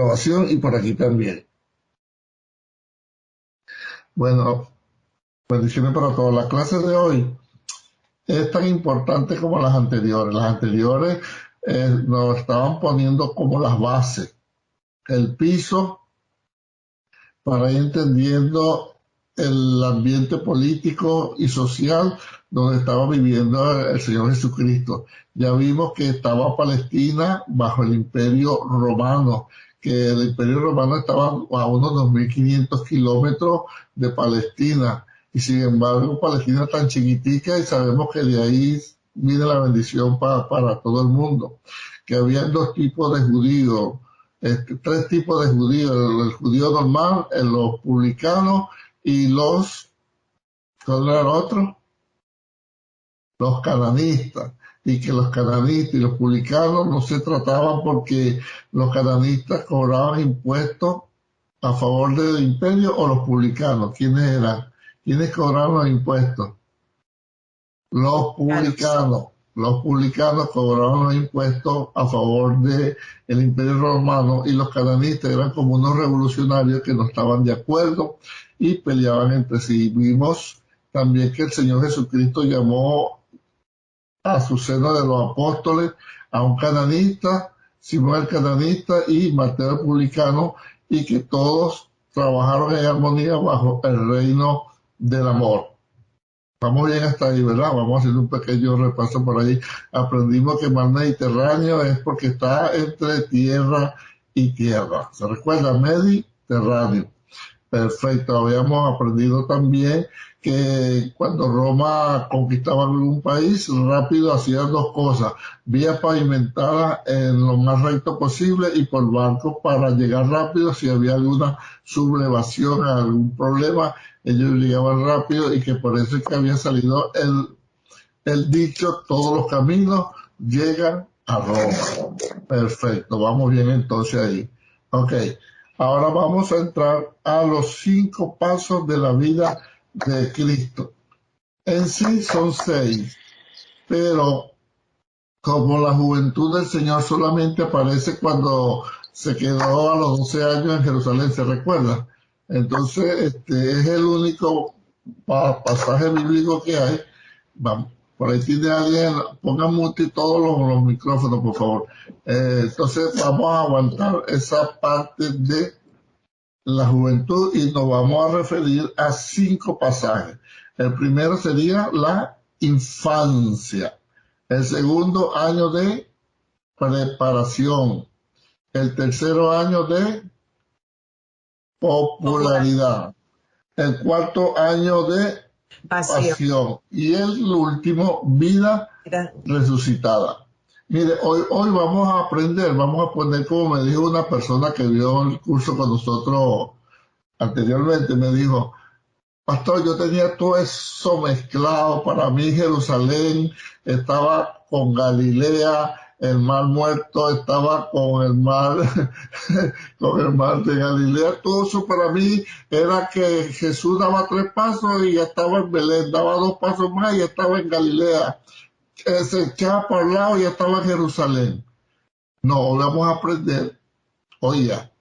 grabación y por aquí también. Bueno, bendiciones para todos. La clase de hoy es tan importante como las anteriores. Las anteriores nos estaban poniendo como las bases, el piso, para ir entendiendo el ambiente político y social donde estaba viviendo el Señor Jesucristo. Ya vimos que estaba Palestina bajo el Imperio Romano, que el Imperio Romano estaba a unos 2.500 kilómetros de Palestina, y sin embargo Palestina es tan chiquitica y sabemos que de ahí viene la bendición para todo el mundo, que había dos tipos de judíos, tres tipos de judíos: el judío normal, los publicanos y ¿cuál era el otro? Los cananistas. Y que los cananistas y los publicanos no se trataban porque los cananistas cobraban impuestos a favor del imperio, o los publicanos. ¿Quiénes eran? ¿Quiénes cobraban los impuestos? Los publicanos. Los publicanos cobraban los impuestos a favor del Imperio Romano, y los cananistas eran como unos revolucionarios que no estaban de acuerdo y peleaban entre sí. Vimos también que el Señor Jesucristo llamó a su seno de los apóstoles a un cananista, Simón el cananista y Mateo el publicano, y que todos trabajaron en armonía bajo el reino del amor. Vamos bien hasta ahí, ¿verdad? Vamos haciendo un pequeño repaso por ahí. Aprendimos que el mar Mediterráneo es porque está entre tierra y tierra. ¿Se recuerda? Mediterráneo. Perfecto. Habíamos aprendido también que cuando Roma conquistaba algún país, rápido hacían dos cosas: vía pavimentada en lo más recto posible, y por barco para llegar rápido. Si había alguna sublevación, algún problema, ellos llegaban rápido, y que por eso es que había salido el dicho: todos los caminos llegan a Roma. Perfecto, vamos bien entonces ahí. Ok, ahora vamos a entrar a los 5 pasos de la vida de Cristo. En sí son 6, pero como la juventud del Señor solamente aparece cuando se quedó a los 12 años en Jerusalén, ¿se recuerda? Entonces, es el único pasaje bíblico que hay. Vamos, por ahí tiene alguien, pongan mute todos los micrófonos, por favor. Entonces, vamos a aguantar esa parte de la juventud y nos vamos a referir a 5 pasajes. El primero sería la infancia. El segundo, año de preparación. El tercero, año de popularidad. El cuarto, año de pasión. Y el último, vida resucitada. Mire, hoy vamos a aprender, vamos a poner, como me dijo una persona que vio el curso con nosotros anteriormente, me dijo: pastor, yo tenía todo eso mezclado. Para mí Jerusalén estaba con Galilea, el mar muerto estaba con el mar, con el mar de Galilea. Todo eso para mí era que Jesús daba 3 pasos y ya estaba en Belén, daba 2 pasos más y ya estaba en Galilea, se echaba por el lado y ya estaba en Jerusalén. No, vamos a aprender, oiga,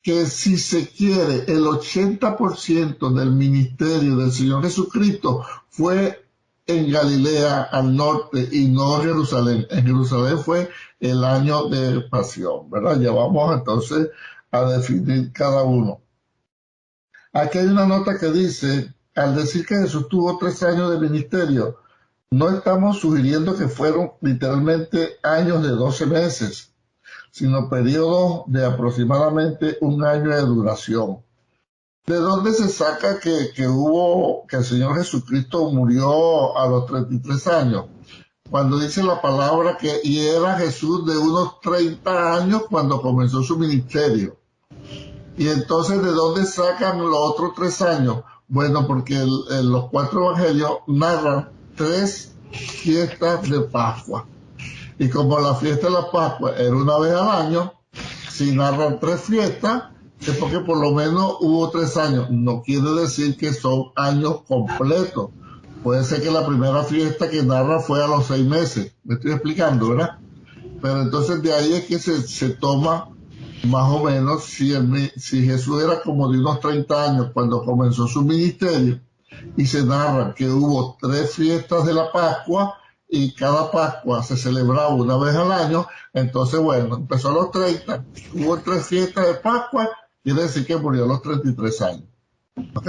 que si se quiere, el 80% del ministerio del Señor Jesucristo fue en Galilea, al norte, y no en Jerusalén. En Jerusalén fue el año de pasión, ¿verdad? Ya vamos entonces a definir cada uno. Aquí hay una nota que dice: al decir que Jesús tuvo 3 años de ministerio, no estamos sugiriendo que fueron literalmente años de 12 meses, sino periodos de aproximadamente 1 año de duración. ¿De dónde se saca que el Señor Jesucristo murió a los 33 años? Cuando dice la palabra que y era Jesús de unos 30 años cuando comenzó su ministerio. Y entonces, ¿de dónde sacan los otros 3 años? Bueno, porque los 4 evangelios narran 3 fiestas de Pascua. Y como la fiesta de la Pascua era una vez al año, si narran 3 fiestas, es porque por lo menos hubo 3 años. No quiere decir que son años completos. Puede ser que la primera fiesta que narra fue a los 6 meses. Me estoy explicando, ¿verdad? Pero entonces de ahí es que se toma más o menos, si Jesús era como de unos 30 años cuando comenzó su ministerio, y se narra que hubo 3 fiestas de la Pascua, y cada Pascua se celebraba una vez al año, entonces bueno, empezó a los 30, hubo 3 fiestas de Pascua, quiere decir que murió a los 33 años. ¿Ok?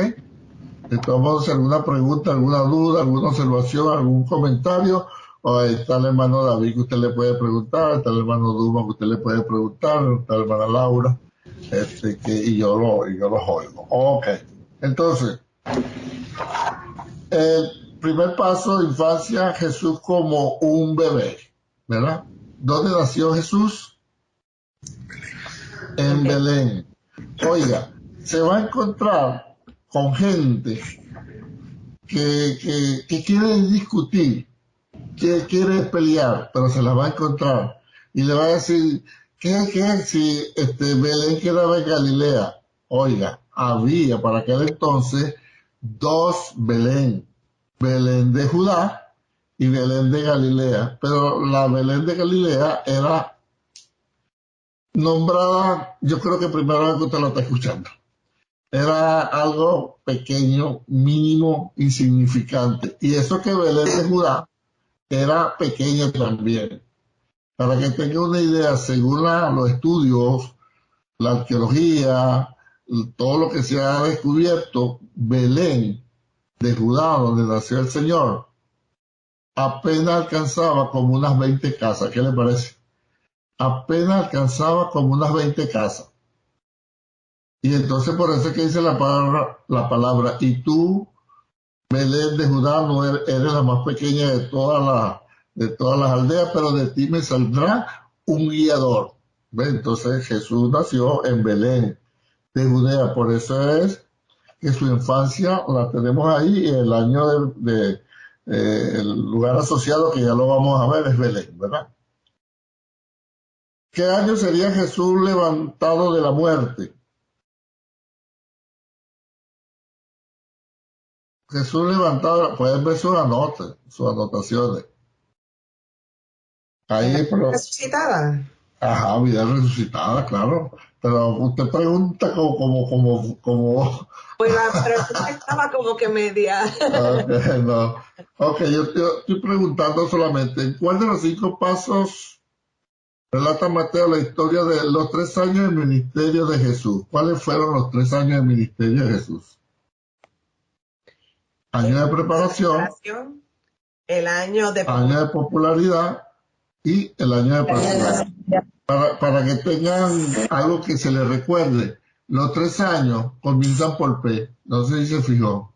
Entonces, alguna pregunta, alguna duda, alguna observación, algún comentario, o está el hermano David que usted le puede preguntar, está el hermano Duma que usted le puede preguntar, está la hermana Laura, y yo los oigo. Ok. Entonces, el primer paso de infancia, Jesús como un bebé, ¿verdad? ¿Dónde nació Jesús? En Belén. Oiga, se va a encontrar con gente que quiere discutir, que quiere pelear, pero se la va a encontrar y le va a decir, ¿qué si Belén quedaba en Galilea? Oiga, había para aquel entonces 2 Belén, Belén de Judá y Belén de Galilea, pero la Belén de Galilea era nombrada, yo creo que primero vez que usted lo está escuchando. Era algo pequeño, mínimo, insignificante. Y eso que Belén de Judá era pequeño también. Para que tenga una idea, según los estudios, la arqueología, todo lo que se ha descubierto, Belén de Judá, donde nació el Señor, apenas alcanzaba como unas 20 casas. ¿Qué le parece? Apenas alcanzaba como unas 20 casas. Y entonces por eso es que dice la palabra, y tú, Belén de Judá, no eres la más pequeña de todas las aldeas, pero de ti me saldrá un guiador. ¿Ve? Entonces Jesús nació en Belén de Judea, por eso es que su infancia la tenemos ahí, y el año el lugar asociado que ya lo vamos a ver es Belén, ¿verdad? ¿Qué año sería Jesús levantado de la muerte? Jesús levantado, pueden ver sus anotaciones. Ahí, pero, resucitada. ajá, vida resucitada, claro. Pero usted pregunta como. Pues la pregunta estaba como que media. Ok, no. Ok, yo estoy preguntando solamente, ¿en cuál de los 5 pasos relata Mateo la historia de los 3 años del ministerio de Jesús? ¿Cuáles fueron los 3 años del ministerio de Jesús? Año de preparación, El año de año de popularidad y el año de preparación. Para que tengan algo que se les recuerde, los 3 años comienzan por P, no sé si se fijó.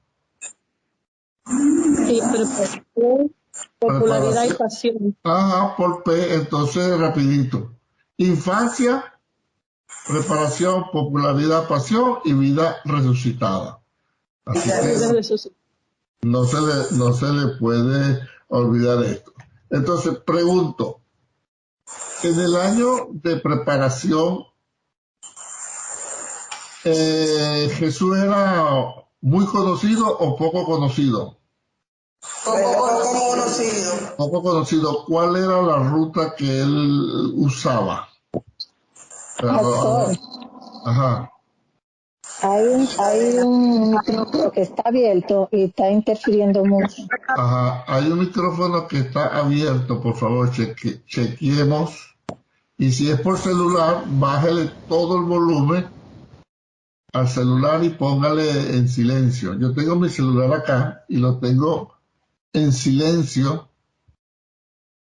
Sí, preparación, popularidad y pasión. Ajá, por P, entonces rapidito. Infancia, preparación, popularidad, pasión y vida resucitada. Así que no se le puede olvidar esto. Entonces pregunto, en el año de preparación, ¿Jesús era muy conocido o poco conocido? poco conocido. Poco conocido. ¿Cuál era la ruta que él usaba? Pastor, Ajá. hay un micrófono que está abierto y está interfiriendo mucho. Ajá. Hay un micrófono que está abierto, por favor, chequeemos. Y si es por celular, bájele todo el volumen al celular y póngale en silencio. Yo tengo mi celular acá y lo tengo en silencio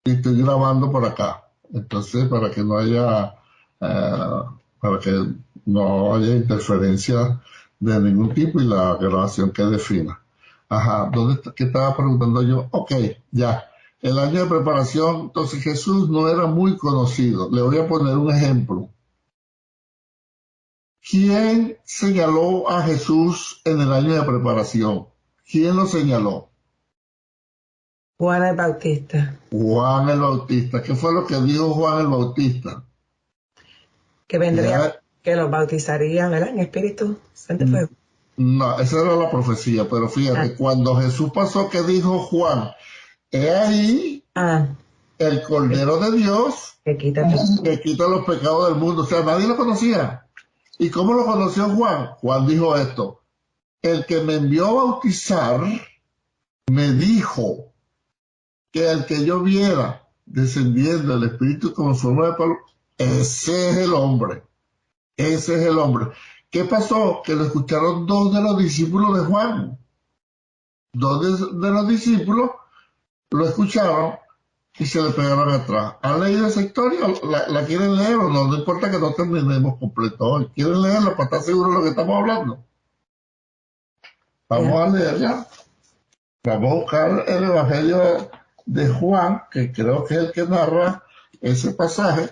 y estoy grabando por acá. Entonces, para que no haya interferencia de ningún tipo y la grabación quede fina. Ajá, ¿qué estaba preguntando yo? Ok, ya. El año de preparación, entonces Jesús no era muy conocido. Le voy a poner un ejemplo. ¿Quién señaló a Jesús en el año de preparación? ¿Quién lo señaló? Juan el Bautista. Juan el Bautista. ¿Qué fue lo que dijo Juan el Bautista? Que vendría, que los bautizarían, ¿verdad? En Espíritu Santo Fuego. No, esa era la profecía, pero fíjate, cuando Jesús pasó, ¿qué dijo Juan? He ahí el Cordero de Dios Que quita que quita los pecados del mundo. O sea, nadie lo conocía. ¿Y cómo lo conoció Juan? Juan dijo esto: el que me envió a bautizar me dijo que el que yo viera descendiendo el Espíritu con forma de paloma, ese es el hombre. Ese es el hombre. ¿Qué pasó? Que lo escucharon dos de los discípulos de Juan. Dos de los discípulos lo escucharon y se le pegaron atrás. ¿Han leído esa historia? ¿La quieren leer o no? No importa que no terminemos completo hoy. ¿Quieren leerla para estar seguros de lo que estamos hablando? Vamos a leer ya. Vamos a buscar el Evangelio de Juan, que creo que es el que narra ese pasaje,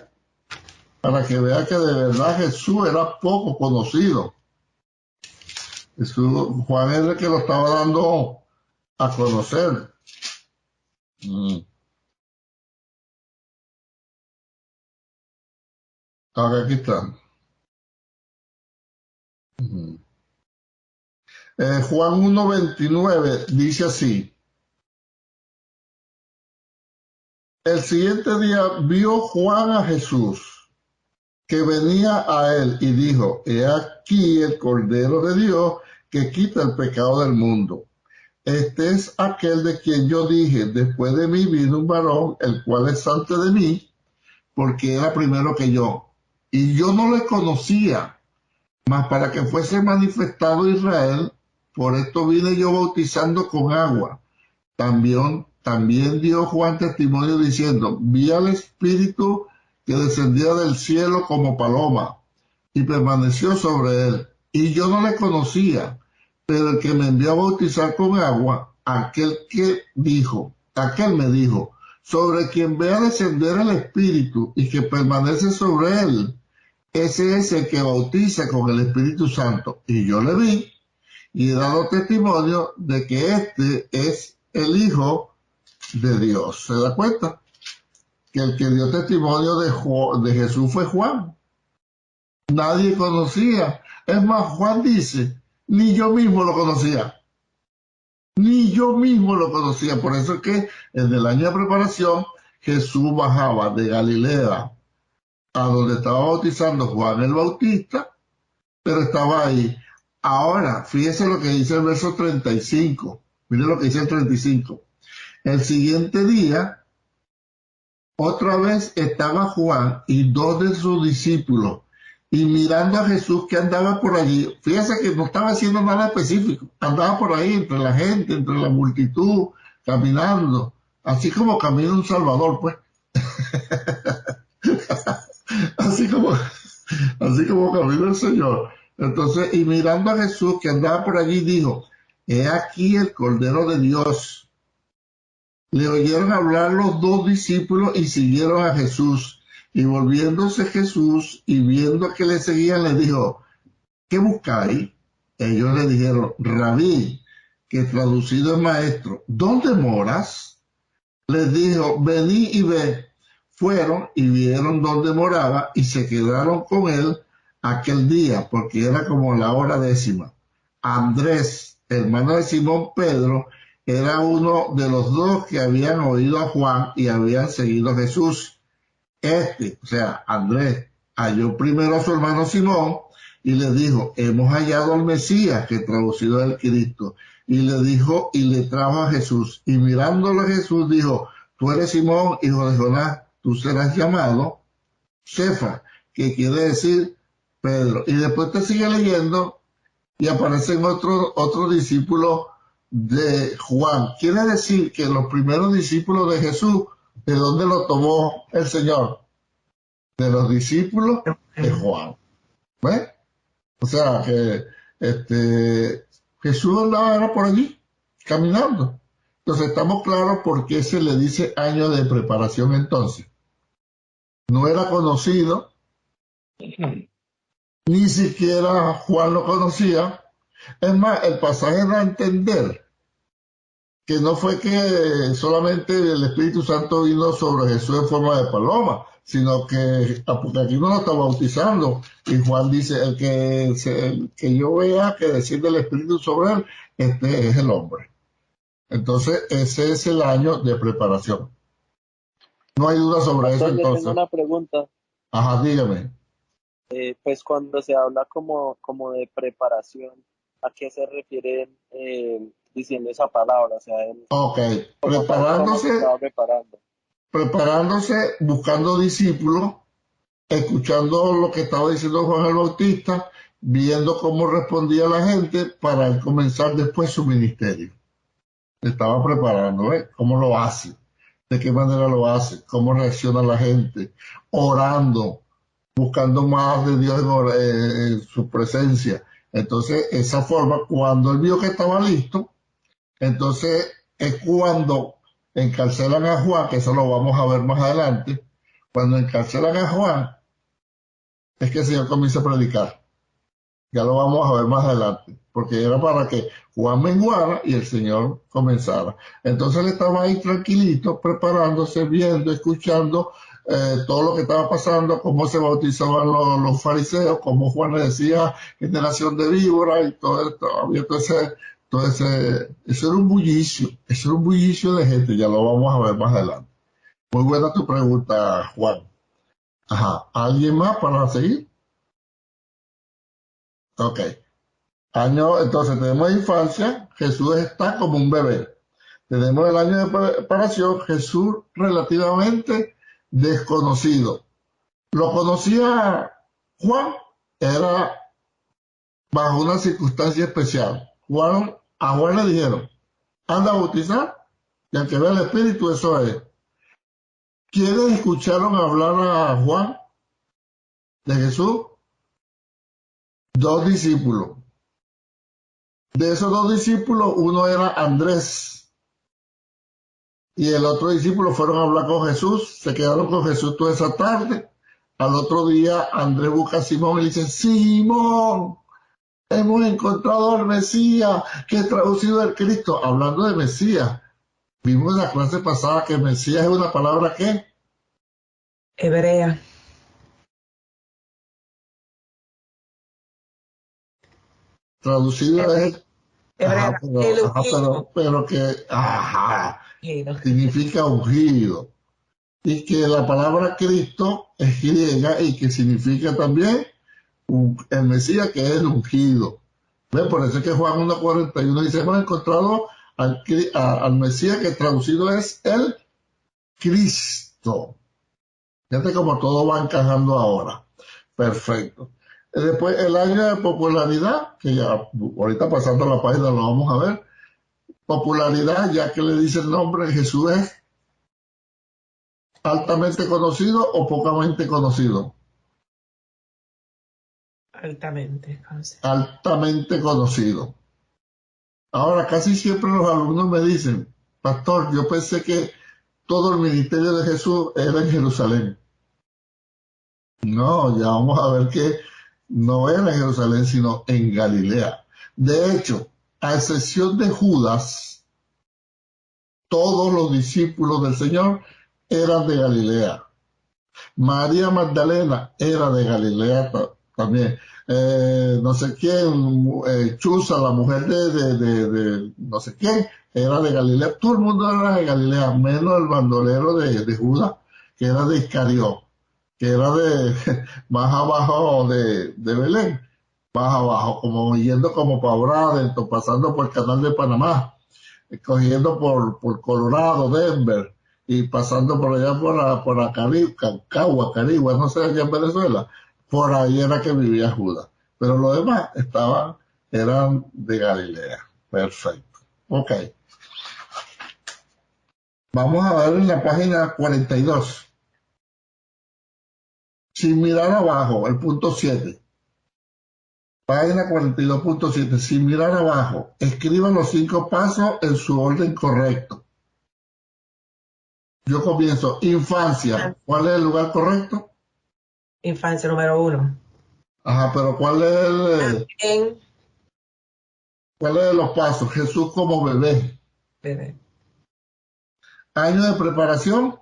para que vea que de verdad Jesús era poco conocido. Juan es el que lo estaba dando a conocer. Ahora aquí está. Juan 1:29 dice así: el siguiente día vio Juan a Jesús que venía a él y dijo: he aquí el Cordero de Dios que quita el pecado del mundo. Este es aquel de quien yo dije: después de mí vino un varón, el cual es antes de mí, porque era primero que yo. Y yo no le conocía, mas para que fuese manifestado Israel, por esto vine yo bautizando con agua. También dio Juan testimonio diciendo: vi al Espíritu que descendía del cielo como paloma y permaneció sobre él. Y yo no le conocía, pero el que me envió a bautizar con agua, aquel me dijo: sobre quien vea descender el Espíritu y que permanece sobre él, ese es el que bautiza con el Espíritu Santo. Y yo le vi y he dado testimonio de que este es el Hijo de Dios. ¿Se da cuenta? Que el que dio testimonio de Jesús fue Juan. Nadie conocía. Es más, Juan dice: ni yo mismo lo conocía. Ni yo mismo lo conocía. Por eso es que en el año de preparación Jesús bajaba de Galilea a donde estaba bautizando Juan el Bautista, pero estaba ahí. Ahora, fíjese lo que dice el verso 35. Mire lo que dice el 35. El siguiente día, otra vez estaba Juan y dos de sus discípulos, y mirando a Jesús que andaba por allí. Fíjese que no estaba haciendo nada específico. Andaba por ahí entre la gente, entre la multitud, caminando. Así como camina un Salvador, pues. Así como camina el Señor. Entonces, y mirando a Jesús que andaba por allí, dijo: he aquí el Cordero de Dios. Le oyeron hablar los dos discípulos y siguieron a Jesús. Y volviéndose Jesús y viendo que le seguían, le dijo: ¿qué buscáis? Ellos le dijeron: Rabí, que traducido es maestro, ¿dónde moras? Les dijo: venid y ve. Fueron y vieron dónde moraba y se quedaron con él aquel día, porque era como la hora 10. Andrés, hermano de Simón Pedro, era uno de los dos que habían oído a Juan y habían seguido a Jesús. O sea, Andrés, halló primero a su hermano Simón y le dijo: hemos hallado al Mesías, que traducido es el Cristo. Y le dijo y le trajo a Jesús. Y mirándolo a Jesús dijo: tú eres Simón, hijo de Jonás, tú serás llamado Cefa, que quiere decir Pedro. Y después te sigue leyendo y aparecen otros discípulos de Juan. Quiere decir que los primeros discípulos de Jesús, ¿de dónde lo tomó el Señor? De los discípulos de Juan. ¿Ves? O sea que Jesús andaba por allí, caminando. Entonces estamos claros por qué se le dice año de preparación entonces. No era conocido, ni siquiera Juan lo conocía. Es más, el pasaje da a entender que no fue que solamente el Espíritu Santo vino sobre Jesús en forma de paloma, sino que porque aquí no lo está bautizando. Y Juan dice: el que yo vea que desciende el Espíritu sobre él, este es el hombre. Entonces, ese es el año de preparación. No hay duda sobre eso Pastor, le tengo entonces. una pregunta. Ajá, dígame. Pues cuando se habla como de preparación, ¿a qué se refieren diciendo esa palabra? O sea, Ok, como tal, ¿cómo se preparándose, estaba preparando? buscando discípulos, escuchando lo que estaba diciendo Juan el Bautista, viendo cómo respondía la gente para él comenzar después su ministerio. Se estaba preparando, ¿ves? ¿Cómo lo hace? ¿De qué manera lo hace? ¿Cómo reacciona la gente? Orando, buscando más de Dios en su presencia. Entonces, esa forma, cuando él vio que estaba listo, entonces es cuando encarcelan a Juan, que eso lo vamos a ver más adelante, cuando encarcelan a Juan, es que el Señor comienza a predicar. Ya lo vamos a ver más adelante, porque era para que Juan menguara y el Señor comenzara. Entonces él estaba ahí tranquilito, preparándose, viendo, escuchando todo lo que estaba pasando, cómo se bautizaban los fariseos, cómo Juan le decía generación de víbora y todo esto. Eso era un bullicio, eso era un bullicio de gente, ya lo vamos a ver más adelante. Muy buena tu pregunta, Juan. Ajá, ¿alguien más para seguir? Ok. Entonces tenemos infancia, Jesús está como un bebé. Tenemos el año de preparación, Jesús relativamente desconocido. Lo conocía Juan, era bajo una circunstancia especial. A Juan le dijeron, anda a bautizar, y al que vea el Espíritu, eso es. ¿Quiénes escucharon hablar a Juan de Jesús? Dos discípulos. De esos dos discípulos, uno era Andrés y el otro discípulo fueron a hablar con Jesús, se quedaron con Jesús toda esa tarde. Al otro día Andrés busca a Simón y le dice, Simón, hemos encontrado al Mesías, que es traducido al Cristo. Hablando de Mesías, vimos en la clase pasada que Mesías es una palabra que Hebrea. traducido es, Hebrea. Elohim. ajá, Ungido. significa ungido. Y que la palabra Cristo es griega y que significa también el Mesías, que es el ungido. ¿Ven? Por eso es que Juan 1:41 dice, hemos encontrado al Mesías, que traducido es el Cristo. Fíjate como todo va encajando ahora. Perfecto. Después, el año de popularidad, que ya ahorita pasando la página lo vamos a ver. Popularidad, ya que le dice el nombre, Jesús es altamente conocido o pocamente conocido. Altamente. Altamente conocido. Ahora, casi siempre los alumnos me dicen, pastor, yo pensé que todo el ministerio de Jesús era en Jerusalén. No, ya vamos a ver que no era en Jerusalén, sino en Galilea. De hecho, a excepción de Judas, todos los discípulos del Señor eran de Galilea. María Magdalena era de Galilea también. No sé quién, Chuza, la mujer de no sé quién, era de Galilea. Todo el mundo era de Galilea, menos el bandolero de Judas, que era de Iscariot, que era de más abajo de Belén, más abajo, como yendo como para Bradenton, pasando por el canal de Panamá, cogiendo por Colorado, Denver, y pasando por allá por la Cancagua, Carigua, no sé, allá en Venezuela, por ahí era que vivía Judas. Pero los demás eran de Galilea. Perfecto. Ok. Vamos a ver en la página 42. Sin mirar abajo, el punto 7. Página 42.7. Sin mirar abajo, escriban los 5 pasos en su orden correcto. Yo comienzo. Infancia. ¿Cuál es el lugar correcto? Infancia número 1. Ajá, pero ¿cuál es En los pasos? Jesús como bebé. bebé. Año de preparación.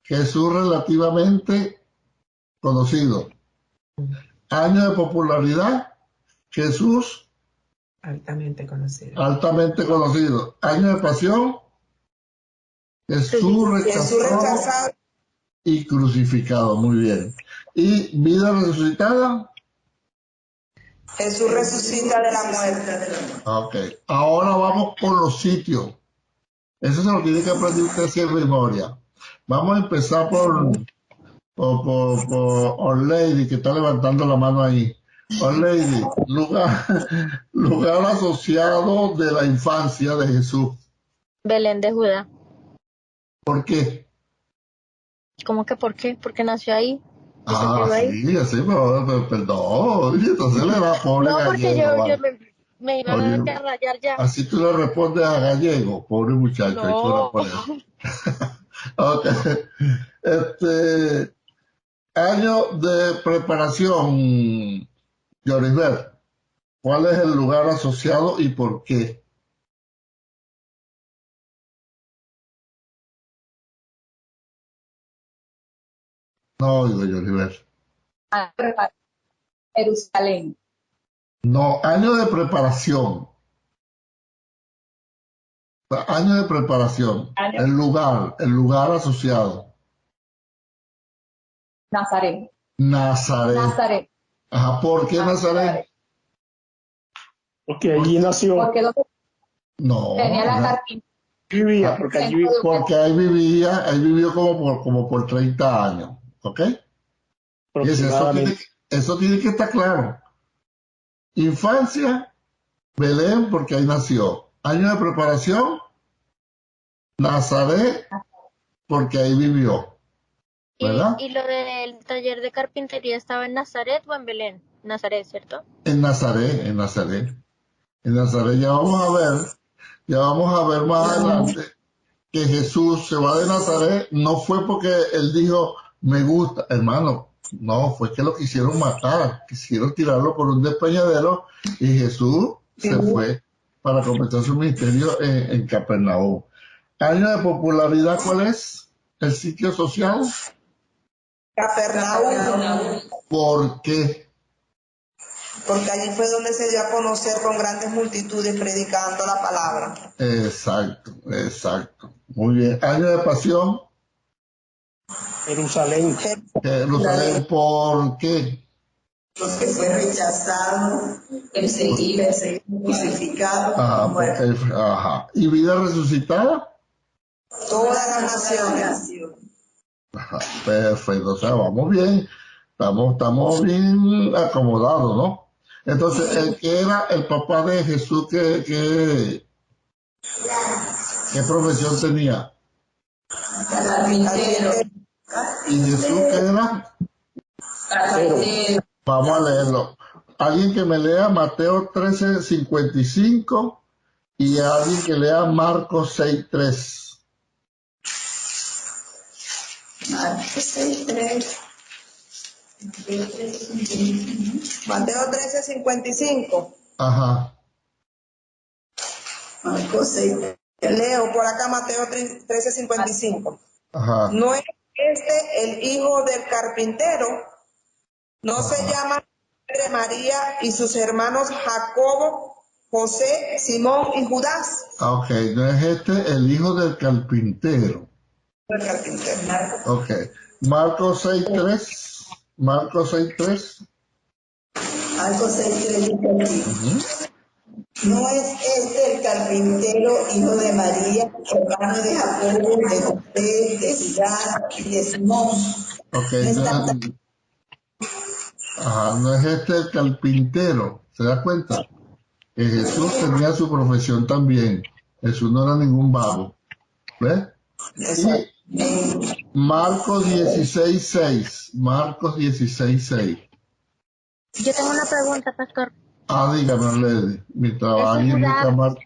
Jesús relativamente conocido. Año de popularidad. Jesús Altamente conocido. altamente conocido. Año de pasión. Jesús rechazado y crucificado. Muy bien. ¿Y vida resucitada? Jesús resucita de la muerte. Ok. Ahora vamos por los sitios. Eso se lo tiene que aprender usted así en memoria. Vamos a empezar por Orlady, que está levantando la mano ahí. Orlady, lugar asociado de la infancia de Jesús. Belén de Judá. ¿Por qué? ¿Cómo que por qué? Porque nació ahí. Sí, así, pero perdón. Entonces le da pobre No, porque gallego. yo me iba a rayar ya. Así tú le respondes a gallego, pobre muchacho. Ahí tú le No. pones. Ok. Año de preparación, Yorisbert. ¿Cuál es el lugar asociado y por qué? No oigo, Yorisbert. Jerusalén. No, año de preparación. Año de preparación. El lugar asociado. Nazaret. Nazaret. Ajá, ¿por qué Nazaret? Porque allí nació. Porque No. tenía la carpintería. Vivía, porque allí vivía. Porque ahí vivió como por 30 años. ¿Ok? Eso tiene que estar claro. Infancia, Belén, porque ahí nació. Año de preparación, Nazaret, porque ahí vivió. ¿Verdad? ¿Y lo del taller de carpintería estaba en Nazaret o en Belén? Nazaret, ¿cierto? En Nazaret. En Nazaret ya vamos a ver más adelante que Jesús se va de Nazaret. No fue porque él dijo, me gusta, hermano. No, fue que lo quisieron matar, quisieron tirarlo por un despeñadero y Jesús se fue para comenzar su ministerio en Capernaum. Año de popularidad, ¿cuál es? El sitio social. Capernaum. ¿Por qué? Porque allí fue donde se dio a conocer con grandes multitudes predicando la palabra. Exacto. Muy bien. Año de pasión. Jerusalén. ¿Por qué? Porque fue rechazado, perseguido, crucificado. Ajá. ¿Y vida resucitada? Todas las naciones. Ajá, perfecto. O sea, vamos bien. Estamos bien acomodados, ¿no? Entonces, el que era el papá de Jesús, ¿qué profesión tenía? Carpintero. ¿Y Jesús qué era? Carpintero. Vamos a leerlo. Alguien que me lea Mateo 13:55 y alguien que lea Marcos 6:3. Marcos 6:3. Mateo 13:55. Ajá. Marcos 6. Leo por acá Mateo 13:55. Ajá. ¿No es este el hijo del carpintero? ¿No se llama Padre María y sus hermanos Jacobo, José, Simón y Judas? Ok, no es este el hijo del carpintero. El carpintero. Ok. Marcos 6:3. Marcos 6:3. Marcos 6:3. ¿No es este el carpintero, hijo de María, hermano de Jacobo, de José, de Judas y de Simón? Ok, no es este el carpintero. ¿Se da cuenta? Que Jesús tenía su profesión también. Jesús no era ningún vago. ¿Ves? Y Marcos 16:6. Marcos 16:6. Yo tengo una pregunta, pastor. Dígame, Lady. Mi trabajo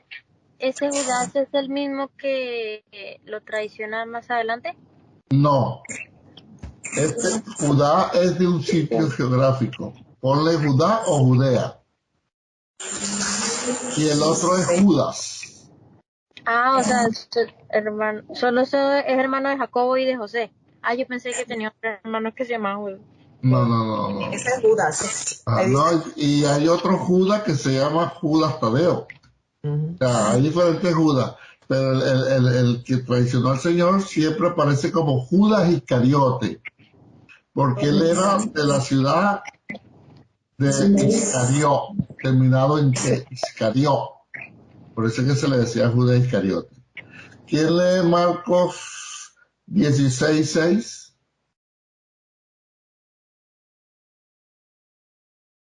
¿Ese Judas es el mismo que lo traiciona más adelante? No. Judá es de un sitio geográfico. Ponle Judá o Judea. Y el otro es Judas. O sea, solo es hermano de Jacobo y de José. Yo pensé que tenía otro hermano que se llamaba Judas. No. Ese es Judas. No, y hay otro Judas que se llama Judas Tadeo. O sea, hay diferentes Judas. pero el que traicionó al Señor siempre aparece como Judas Iscariote, porque él era de la ciudad de Iscariot, terminado en T, Iscariot. Por eso es que se le decía Judas Iscariote. ¿Quién lee Marcos 16:6?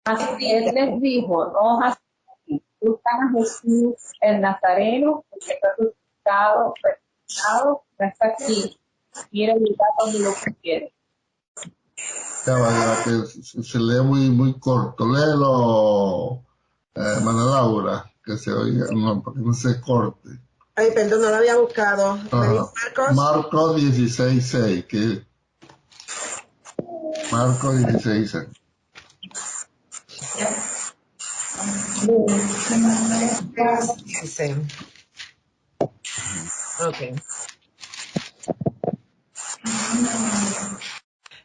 Él les dijo, no os asustéis, buscan a Jesús el Nazareno, el que fue crucificado, resucitado, no está aquí. Mira el lugar donde lo pusieron. Ya va, que se lee muy corto. Léelo, Manuel Laura, que se oiga, no, para que no se corte. Ay, perdón, no lo había buscado. ¿Me dijo Marcos? Marcos 16:6, que Marcos 16:6. Sí. Ok.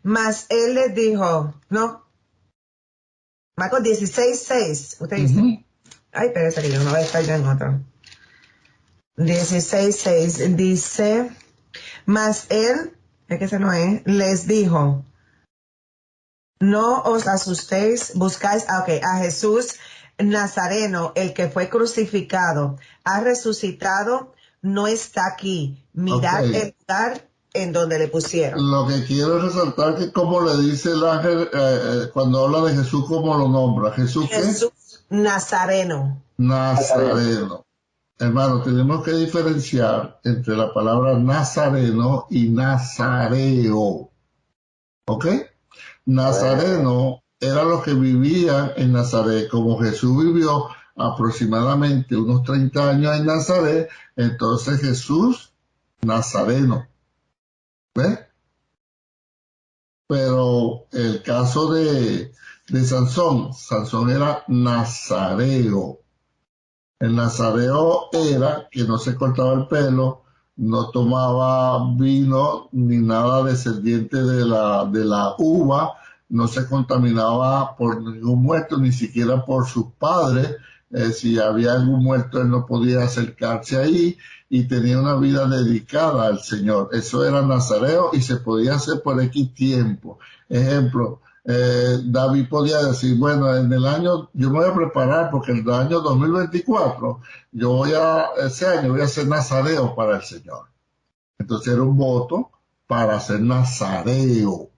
Mas él les dijo, no, Marcos 16:6, usted dice. Ay, espérese que yo no voy a estar ya en otro. 16:6 dice, mas él, es que ese no es, les dijo, no os asustéis, buscáis a Jesús Nazareno, el que fue crucificado, ha resucitado, no está aquí. Mirad el lugar en donde le pusieron. Lo que quiero resaltar que como le dice el ángel cuando habla de Jesús, ¿cómo lo nombra? ¿Jesús qué? Jesús Nazareno. Nazareno. Hermano, tenemos que diferenciar entre la palabra nazareno y nazareo. ¿Ok? Nazareno eran los que vivían en Nazaret. Como Jesús vivió aproximadamente unos 30 años en Nazaret, entonces Jesús Nazareno. ¿Ves? Pero el caso de Sansón era nazareo. El nazareo era que no se cortaba el pelo, no tomaba vino ni nada descendiente de la uva, no se contaminaba por ningún muerto, ni siquiera por sus padres. Si había algún muerto, él no podía acercarse ahí y tenía una vida dedicada al Señor. Eso era nazareo y se podía hacer por X tiempo. Ejemplo, David podía decir, bueno, en el año, yo me voy a preparar porque en el año 2024, ese año voy a ser nazareo para el Señor. Entonces era un voto para ser nazareo.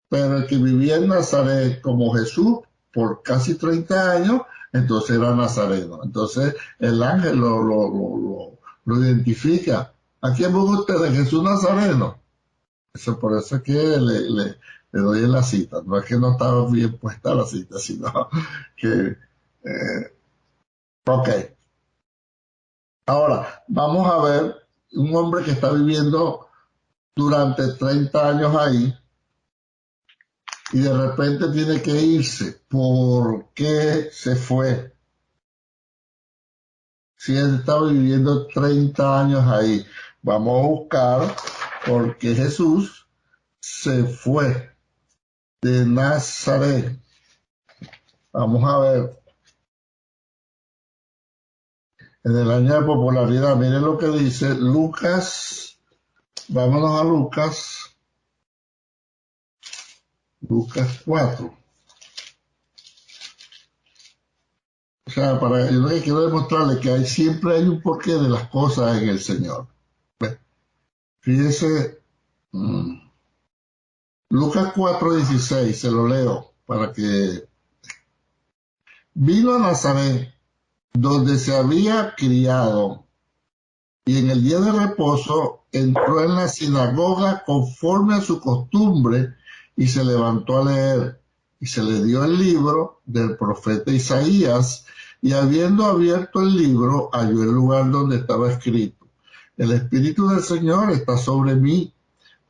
Pero el que vivía en Nazaret como Jesús por casi 30 años, entonces era nazareno. Entonces el ángel lo identifica. ¿A quién busca usted? ¿Jesús Nazareno? Eso por eso es que le doy en la cita. No es que no estaba bien puesta la cita, sino que... ok. Ahora, vamos a ver un hombre que está viviendo durante 30 años ahí y de repente tiene que irse. ¿Por qué se fue? Si él estaba viviendo 30 años ahí. Vamos a buscar por qué Jesús se fue de Nazaret. Vamos a ver. En el año de popularidad, miren lo que dice Lucas. Vámonos a Lucas. Lucas 4. O sea, yo lo que quiero demostrarles que siempre hay un porqué de las cosas en el Señor. Fíjense, Lucas 4:16, se lo leo para que... Vino a Nazaret, donde se había criado, y en el día de reposo entró en la sinagoga conforme a su costumbre y se levantó a leer. Y se le dio el libro del profeta Isaías, y habiendo abierto el libro, halló el lugar donde estaba escrito: el Espíritu del Señor está sobre mí,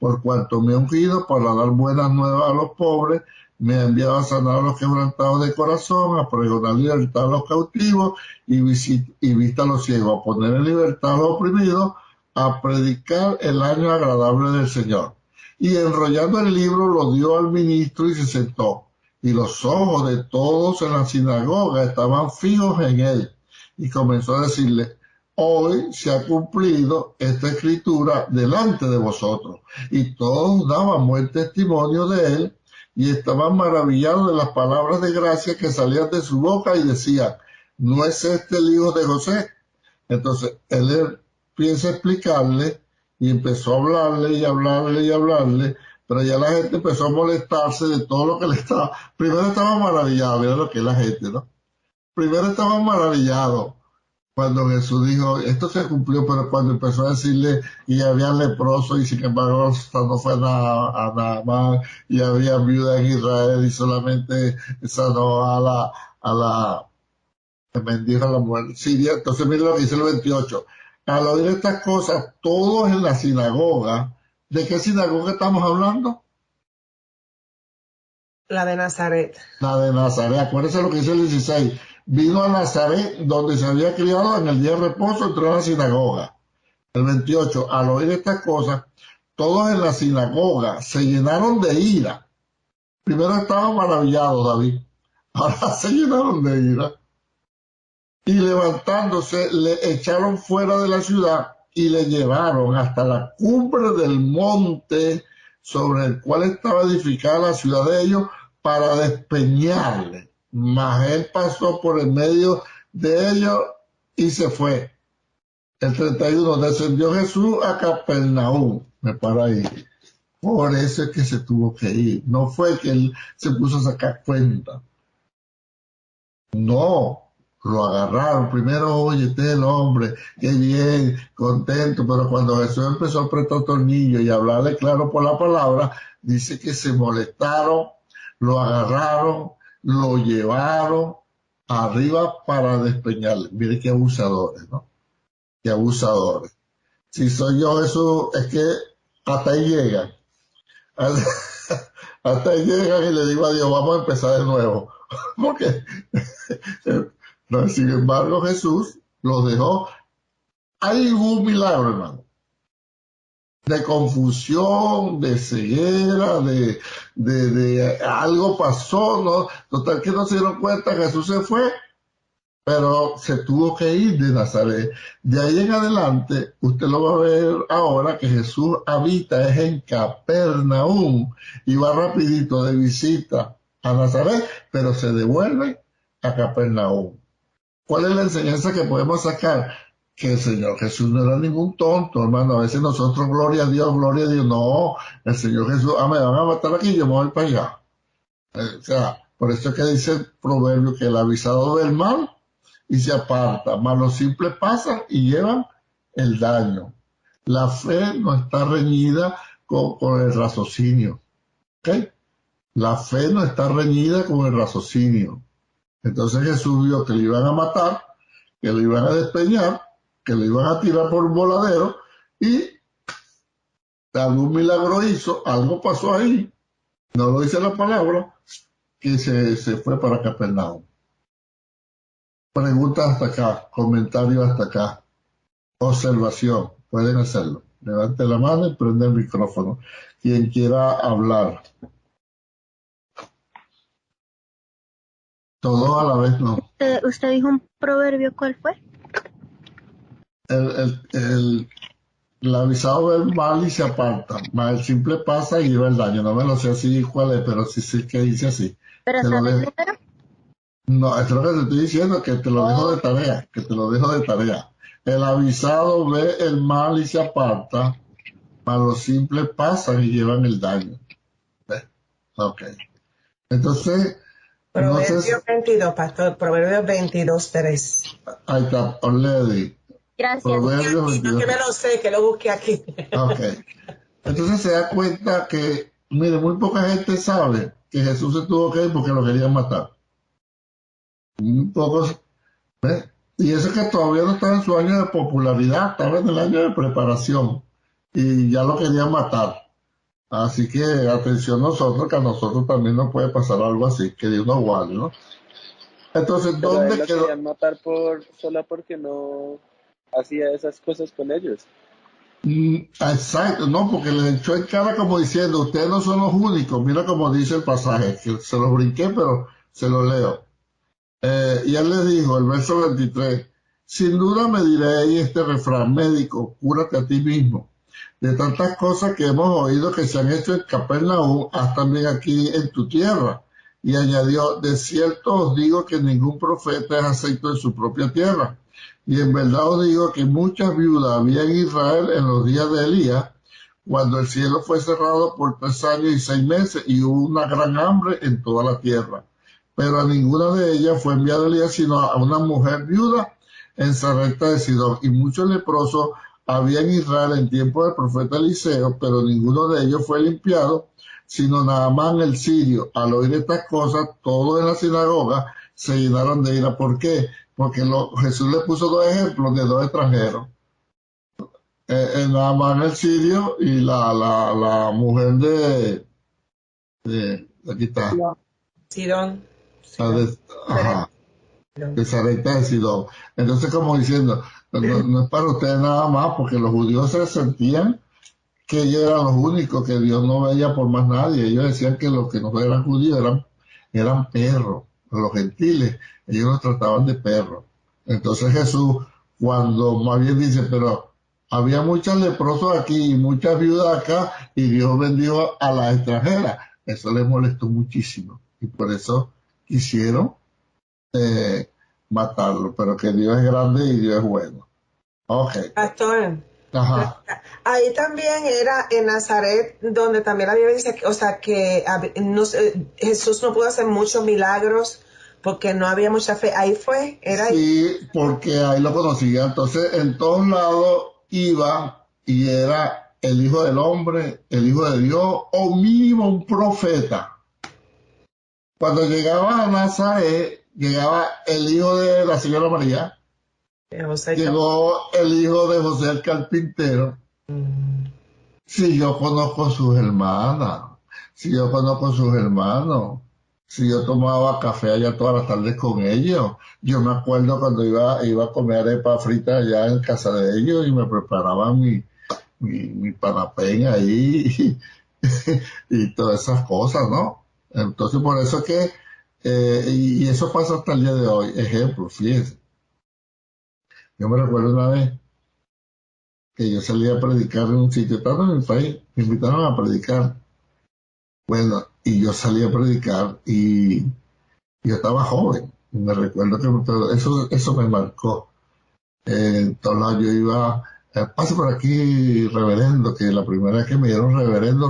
por cuanto me ha ungido para dar buenas nuevas a los pobres, me ha enviado a sanar a los quebrantados de corazón, a pregonar libertad a los cautivos y vista a los ciegos, a poner en libertad a los oprimidos, a predicar el año agradable del Señor. Y enrollando el libro lo dio al ministro y se sentó. Y los ojos de todos en la sinagoga estaban fijos en él. Y comenzó a decirle: hoy se ha cumplido esta escritura delante de vosotros. Y todos daban buen testimonio de él y estaban maravillados de las palabras de gracia que salían de su boca y decían, ¿no es este el hijo de José? Entonces él piensa explicarle y empezó a hablarle y hablarle y hablarle, pero ya la gente empezó a molestarse de todo lo que le estaba. Primero estaba maravillado, mira lo que es la gente, ¿no? Primero estaba maravillado cuando Jesús dijo, esto se cumplió, pero cuando empezó a decirle, y había leprosos, y sin embargo no fue a Naamán, y había viuda en Israel, y solamente sanó a la que bendijo a la mujer siria. Entonces mira lo que dice el 28. Al oír estas cosas, todos en la sinagoga, ¿de qué sinagoga estamos hablando? La de Nazaret. La de Nazaret. Acuérdense lo que dice el 16. Vino a Nazaret, donde se había criado, en el día de reposo, entró a la sinagoga. El 28. Al oír estas cosas, todos en la sinagoga se llenaron de ira. Primero estaban maravillados, David. Ahora se llenaron de ira. Y levantándose, le echaron fuera de la ciudad y le llevaron hasta la cumbre del monte sobre el cual estaba edificada la ciudad de ellos para despeñarle. Mas él pasó por el medio de ellos y se fue. El 31, descendió Jesús a Capernaum. Me paro ahí. Por eso es que se tuvo que ir. No fue que él se puso a sacar cuenta. No. Lo agarraron. Primero, oye, este es el hombre, qué bien, contento, pero cuando Jesús empezó a apretar tornillos y a hablarle claro por la palabra, dice que se molestaron, lo agarraron, lo llevaron arriba para despeñarle. Mire qué abusadores, ¿no? Qué abusadores. Si soy yo Jesús, es que hasta ahí llegan. Hasta ahí llegan y le digo a Dios, vamos a empezar de nuevo. Porque... No, sin embargo, Jesús los dejó. Hay un milagro, hermano, de confusión, de ceguera, de algo pasó, ¿no? Total que no se dieron cuenta, Jesús se fue, pero se tuvo que ir de Nazaret. De ahí en adelante, usted lo va a ver ahora que Jesús habita es en Capernaum y va rapidito de visita a Nazaret, pero se devuelve a Capernaum. ¿Cuál es la enseñanza que podemos sacar? Que el Señor Jesús no era ningún tonto, hermano. A veces nosotros, gloria a Dios, no. El Señor Jesús, me van a matar aquí, yo me voy para allá. O sea, por eso es que dice el proverbio que el avisado ve el mal y se aparta, mas los simples pasan y llevan el daño. La fe no está reñida con el raciocinio. ¿Ok? La fe no está reñida con el raciocinio. Entonces Jesús vio que le iban a matar, que le iban a despeñar, que le iban a tirar por un voladero y algún milagro hizo, algo pasó ahí, no lo dice la palabra, que se fue para Capernaum. Pregunta hasta acá, comentario hasta acá, observación, pueden hacerlo. Levante la mano y prende el micrófono. Quien quiera hablar. Todos a la vez no. ¿Usted dijo un proverbio, ¿cuál fue? El avisado ve el mal y se aparta, mas el simple pasa y lleva el daño. No me lo sé así cuál es, pero sí sé que dice así. ¿Pero sabe el número? No, es lo que te estoy diciendo, que te lo dejo de tarea, que te lo dejo de tarea. El avisado ve el mal y se aparta, mas los simples pasan y llevan el daño. ¿Ves? Ok. Entonces, Proverbios 22, pastor, Proverbios 22, 3. Ahí está, already. Gracias. Proverbios 22. Que me lo sé, que lo busque aquí. Ok. Entonces se da cuenta que, mire, muy poca gente sabe que Jesús se tuvo que ir porque lo querían matar. Muy pocos, ¿ves? Y eso que todavía no estaba en su año de popularidad, estaba en el año de preparación y ya lo querían matar. Así que atención nosotros, que a nosotros también nos puede pasar algo así, que Dios nos guarde, ¿no? Entonces, Pero a ¿dónde él lo quedó? querían matar solo porque no hacía esas cosas con ellos. Exacto, no, porque le echó en cara como diciendo, ustedes no son los únicos, mira como dice el pasaje, que se lo brinqué, pero se lo leo. Y él le dijo, el verso 23, Sin duda me diréis este refrán: médico, cúrate a ti mismo. De tantas cosas que hemos oído que se han hecho en Capernaum, haz también aquí en tu tierra. Y añadió: de cierto os digo que ningún profeta es acepto en su propia tierra. Y en verdad os digo que muchas viudas había en Israel en los días de Elías, cuando el cielo fue cerrado por 3 años y 6 meses, y hubo una gran hambre en toda la tierra. Pero a ninguna de ellas fue enviado Elías, sino a una mujer viuda en Sarepta de Sidón. Y muchos leprosos había en Israel en tiempo del profeta Eliseo, pero ninguno de ellos fue limpiado, sino Naamán el sirio. Al oír estas cosas, todos en la sinagoga se llenaron de ira. ¿Por qué? Porque Jesús le puso 2 ejemplos de 2 extranjeros. Naamán el sirio y la mujer aquí está, Sidón. la ajá, de Sarepta de Sidón. Entonces, como diciendo, no es para ustedes nada más, porque los judíos se sentían que ellos eran los únicos, que Dios no veía por más nadie. Ellos decían que los que no eran judíos eran perros, los gentiles, ellos los trataban de perros. Entonces Jesús, cuando más bien dice, pero había muchos leprosos aquí y muchas viudas acá, y Dios bendijo a las extranjeras, eso les molestó muchísimo, y por eso quisieron matarlo, pero que Dios es grande y Dios es bueno. Ok, Pastor, ajá. ahí también era en Nazaret, donde también la Biblia dice, o sea, que Jesús no pudo hacer muchos milagros porque no había mucha fe. Ahí fue, era ahí. Sí, porque ahí lo conocía. Entonces, en todos lados iba y era el Hijo del Hombre, el Hijo de Dios, o mínimo un profeta. Cuando llegaba a Nazaret, llegaba el hijo de la señora María, llegó el hijo de José el carpintero. Si yo conozco a sus hermanas, si yo conozco a sus hermanos, si yo tomaba café allá todas las tardes con ellos. Yo me acuerdo cuando iba a comer arepa frita allá en casa de ellos y me preparaban mi panapén ahí y todas esas cosas, ¿no? Entonces por eso que, y eso pasa hasta el día de hoy. Ejemplo, fíjense. Yo me recuerdo una vez que yo salí a predicar en un sitio, estando en mi país, me invitaron a predicar. Bueno, y yo salí a predicar y yo estaba joven. Y me recuerdo que eso me marcó. Entonces yo iba, pase por aquí, reverendo, que la primera vez que me dieron reverendo,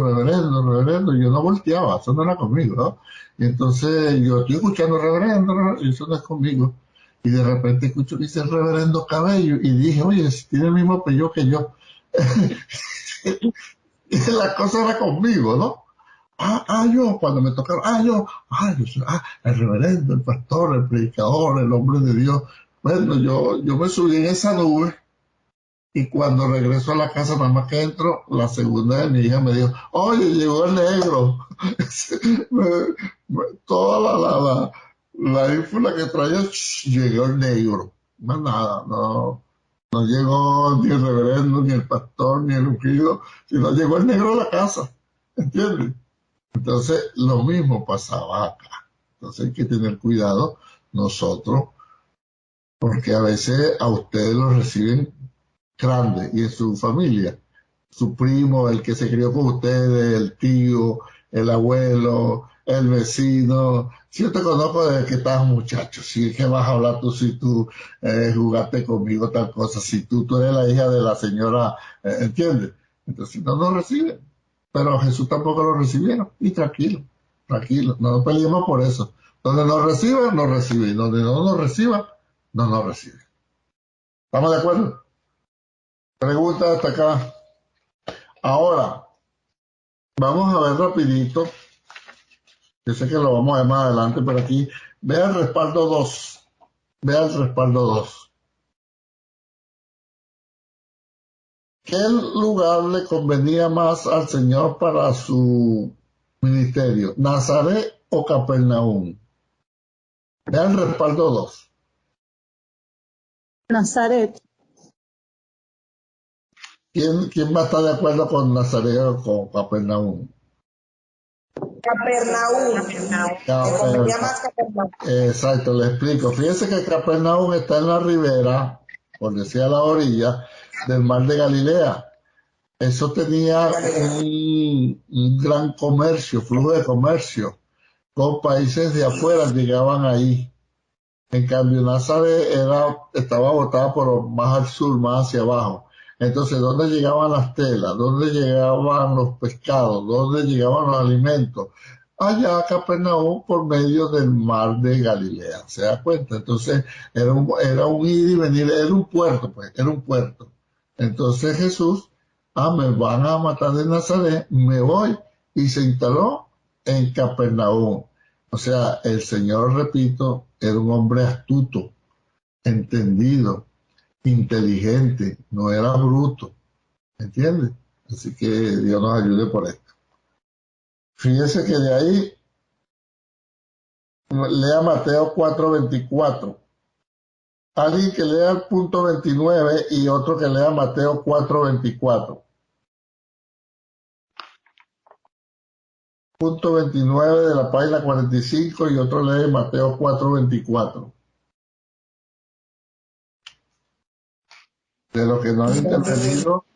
yo no volteaba, eso no era conmigo, ¿no? Y entonces yo estoy escuchando reverendo, y eso no es conmigo. Y de repente escucho que dice reverendo Cabello, y dije, oye, si tiene el mismo apellido que yo. Y la cosa era conmigo, ¿no? Yo, cuando me tocaron, yo soy, el reverendo, el pastor, el predicador, el hombre de Dios. Bueno, yo me subí en esa nube y cuando regreso a la casa, nada más que entro, la segunda de mi hija me dijo, oye, llegó el negro. Toda la ínfula que traía, llegó el negro. Más nada, no llegó ni el reverendo, ni el pastor, ni el ungido, sino llegó el negro a la casa. ¿Entiendes? Entonces, lo mismo pasaba acá. Entonces hay que tener cuidado nosotros, porque a veces a ustedes los reciben grandes y en su familia, su primo, el que se crió con ustedes, el tío, el abuelo, el vecino. Si yo te conozco desde que estabas muchacho, si es que vas a hablar tú, si tú jugaste conmigo tal cosa, si tú eres la hija de la señora, ¿entiendes? Entonces no nos reciben. Pero Jesús tampoco lo recibieron. Y tranquilo, no peleemos por eso. Donde nos reciban, nos recibe. Y donde no nos reciban, no nos recibe. ¿Estamos de acuerdo? Pregunta hasta acá. Ahora, vamos a ver rapidito. Yo sé que lo vamos a ver más adelante, pero aquí, vea el respaldo 2. Vea el respaldo 2. ¿Qué lugar le convenía más al Señor para su ministerio? ¿Nazaret o Capernaum? Vea el respaldo 2. Nazaret. ¿Quién va a estar de acuerdo con Nazaret o con Capernaum? Capernaum. Me convenía más Capernaum. Exacto, le explico. Fíjense que Capernaum está en la ribera por decir a la orilla del mar de Galilea. Eso tenía un gran comercio, flujo de comercio. Con países de afuera llegaban ahí. En cambio, Nazaret estaba botada por más al sur, más hacia abajo. Entonces, ¿dónde llegaban las telas? ¿Dónde llegaban los pescados? ¿Dónde llegaban los alimentos? Allá a Capernaum por medio del mar de Galilea. ¿Se da cuenta? Entonces, era un ir y venir, era un puerto, pues, era un puerto. Entonces Jesús, me van a matar de Nazaret, me voy, y se instaló en Capernaum. O sea, el Señor, repito, era un hombre astuto, entendido, inteligente, no era bruto, ¿entiendes? Así que Dios nos ayude por esto. Fíjese que de ahí, lea Mateo 4:24. Alguien que lea el punto 29 y otro que lea Mateo 4:24. Punto 29 de la página 45 y otro lee Mateo 4:24. De lo que no han intervenido.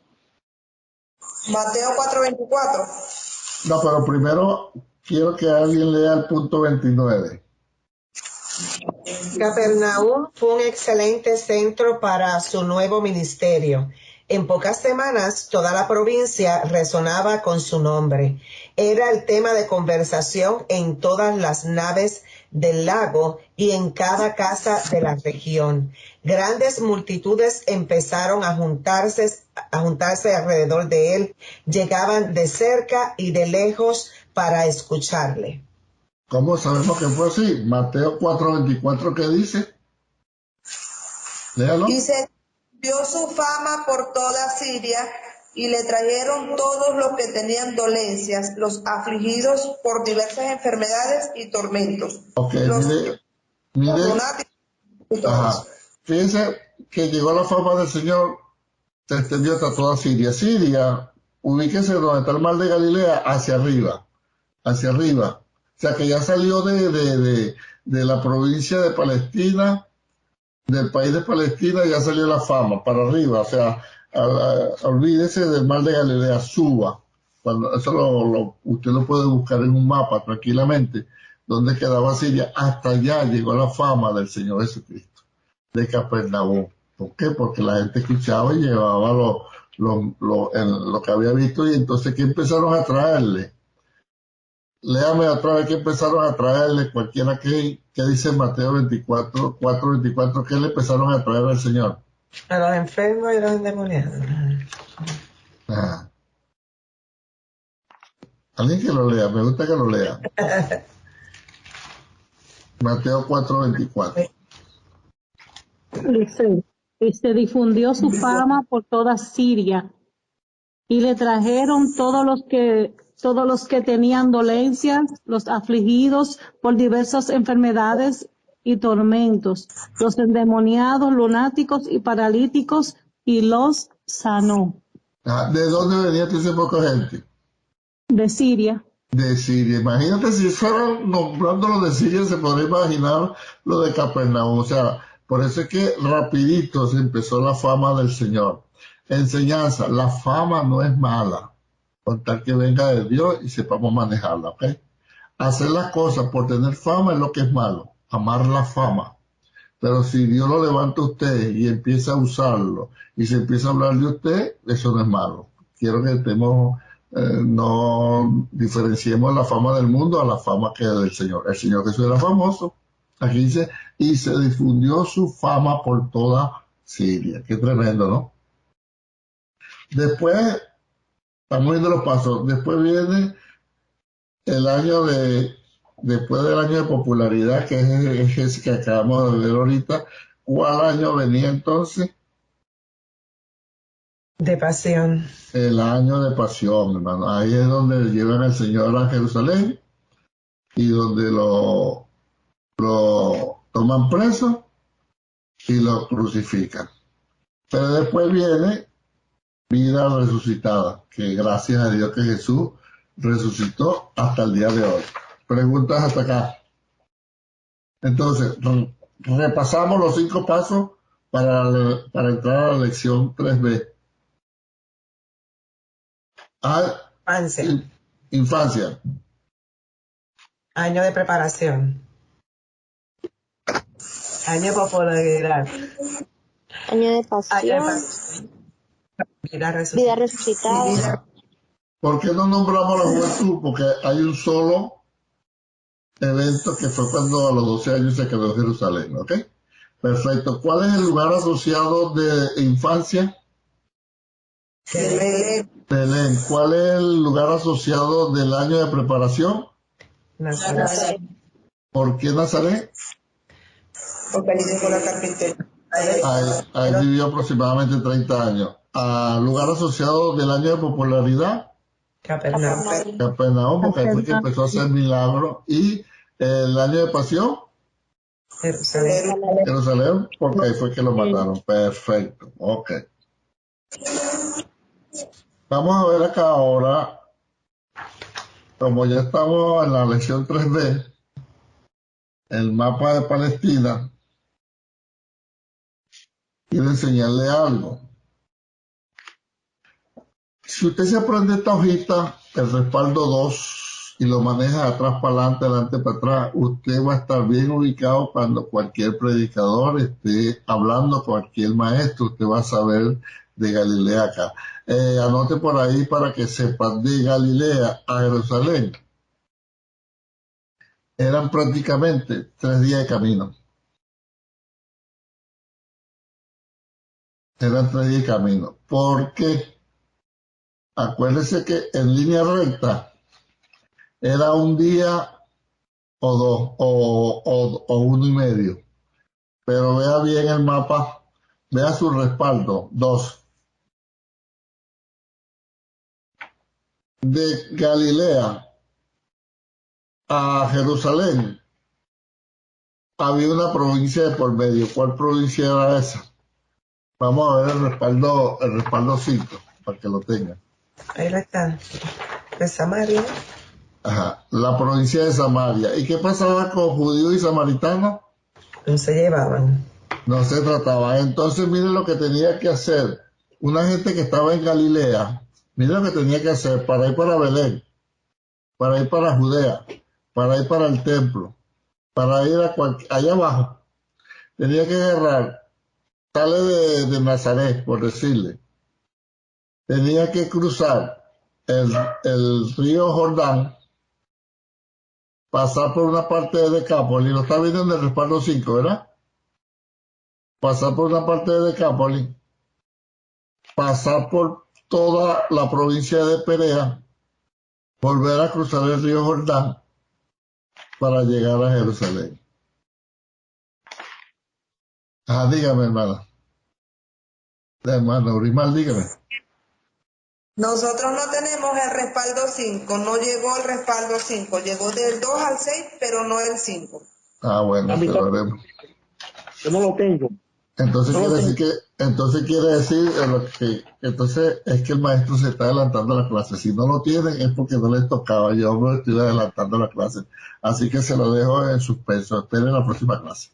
Mateo 4:24. No, pero primero quiero que alguien lea el punto 29. Capernaum fue un excelente centro para su nuevo ministerio. En pocas semanas, toda la provincia resonaba con su nombre. Era el tema de conversación en todas las naves del lago y en cada casa de la región. Grandes multitudes empezaron a juntarse alrededor de él. Llegaban de cerca y de lejos para escucharle. ¿Cómo sabemos que fue así? Mateo 4:24, ¿qué dice? Léalo. Y se dio su fama por toda Siria, y le trajeron todos los que tenían dolencias, los afligidos por diversas enfermedades y tormentos. Ok, Los mire, lunáticos y todo ajá. eso. Fíjense que llegó la fama del Señor, se extendió hasta toda Siria. Siria, ubíquese donde está el mar de Galilea, hacia arriba. O sea que ya salió de la provincia de Palestina, del país de Palestina, ya salió la fama para arriba. O sea, olvídese del mar de Galilea, suba. Eso usted lo puede buscar en un mapa tranquilamente, donde quedaba Siria. Hasta allá llegó la fama del Señor Jesucristo, de Capernaum. ¿Por qué? Porque la gente escuchaba y llevaba lo que había visto, y entonces ¿qué empezaron a traerle? Léame otra vez que empezaron a traerle cualquiera que dice Mateo 4:24, ¿qué le empezaron a traer al Señor? A los enfermos y los endemoniados. Ah. Alguien que lo lea, me gusta que lo lea. Mateo 4:24. Dice, y se difundió su fama por toda Siria, y le trajeron todos los que tenían dolencias, los afligidos por diversas enfermedades y tormentos, los endemoniados, lunáticos y paralíticos, y los sanó. ¿De dónde venía toda esa poca gente? De Siria. De Siria. Imagínate si fueran nombrándolo de Siria, se podría imaginar lo de Capernaum. O sea, por eso es que rapidito se empezó la fama del Señor. Enseñanza, la fama no es mala, con tal que venga de Dios y sepamos manejarla, ¿ok? Hacer las cosas por tener fama es lo que es malo, amar la fama. Pero si Dios lo levanta a usted y empieza a usarlo y se empieza a hablar de usted, eso no es malo. Quiero que no diferenciemos la fama del mundo a la fama que es del Señor. El Señor Jesús era famoso. Aquí dice, y se difundió su fama por toda Siria. Qué tremendo, ¿no? Después, estamos viendo los pasos. Después viene después del año de popularidad, que es ese que acabamos de ver ahorita. ¿Cuál año venía entonces? De pasión. El año de pasión, hermano. Ahí es donde llevan al Señor a Jerusalén y donde lo toman preso y lo crucifican. Pero después viene vida resucitada, que gracias a Dios que Jesús resucitó hasta el día de hoy. Preguntas hasta acá. Entonces, repasamos los 5 pasos para entrar a la lección 3B. Infancia. Infancia. Año de preparación. Año de popularidad. Año de Año de pasión, pasión. Vida vida resucitada. resucitada. ¿Por qué no nombramos la juventud? Porque hay un solo evento que fue cuando a los 12 años se quedó en Jerusalén, ¿ok? Perfecto. ¿Cuál es el lugar asociado de infancia? Belén, Belén. ¿Cuál es el lugar asociado del año de preparación? Nazaret. ¿Por qué Nazaret? porque allí dejó la carpintera. Ahí vivió aproximadamente 30 años. ¿Lugar asociado del año de popularidad? Capernaum. Capernaum, porque ahí fue que empezó a hacer milagros. ¿Y el año de pasión? Jerusalén. Jerusalén, porque ahí fue que lo mataron. Perfecto, ok. Vamos a ver acá ahora, como ya estamos en la lección 3D, el mapa de Palestina. Quiero enseñarle algo. Si usted se aprende esta hojita, el respaldo 2, y lo maneja de atrás para adelante para atrás, usted va a estar bien ubicado cuando cualquier predicador esté hablando, cualquier maestro, usted va a saber de Galilea acá. Anote por ahí para que sepa, de Galilea a Jerusalén eran prácticamente 3 días de camino. Eran 3 días de camino. Porque acuérdese que en línea recta era un día o dos, o 1 y medio. Pero vea bien el mapa, vea su respaldo, 2. De Galilea a Jerusalén había una provincia de por medio. ¿Cuál provincia era esa? Vamos a ver el respaldo 5, para que lo tengan. Ahí está. De Samaria. Ajá, la provincia de Samaria. ¿Y qué pasaba con judíos y samaritanos? No se llevaban. No se trataba. Entonces, miren lo que tenía que hacer. Una gente que estaba en Galilea, miren lo que tenía que hacer para ir para Belén, para ir para Judea, para ir para el templo, para ir allá abajo. Tenía que agarrar, sale de Nazaret, por decirle. Tenía que cruzar el río Jordán, pasar por una parte de Decápolis, lo está viendo en el respaldo 5, ¿verdad? Pasar por una parte de Decápolis, pasar por toda la provincia de Perea, volver a cruzar el río Jordán para llegar a Jerusalén. Dígame, hermana. Hermano Urimal, dígame. Nosotros no tenemos el respaldo 5, no llegó el respaldo 5, llegó del 2 al 6, pero no el 5. Bueno, se lo haremos. Yo no lo tengo. Entonces quiere decir entonces es que el maestro se está adelantando a la clase. Si no lo tienen es porque no les tocaba. Yo me estoy adelantando a la clase. Así que se lo dejo en suspenso. Esperen la próxima clase.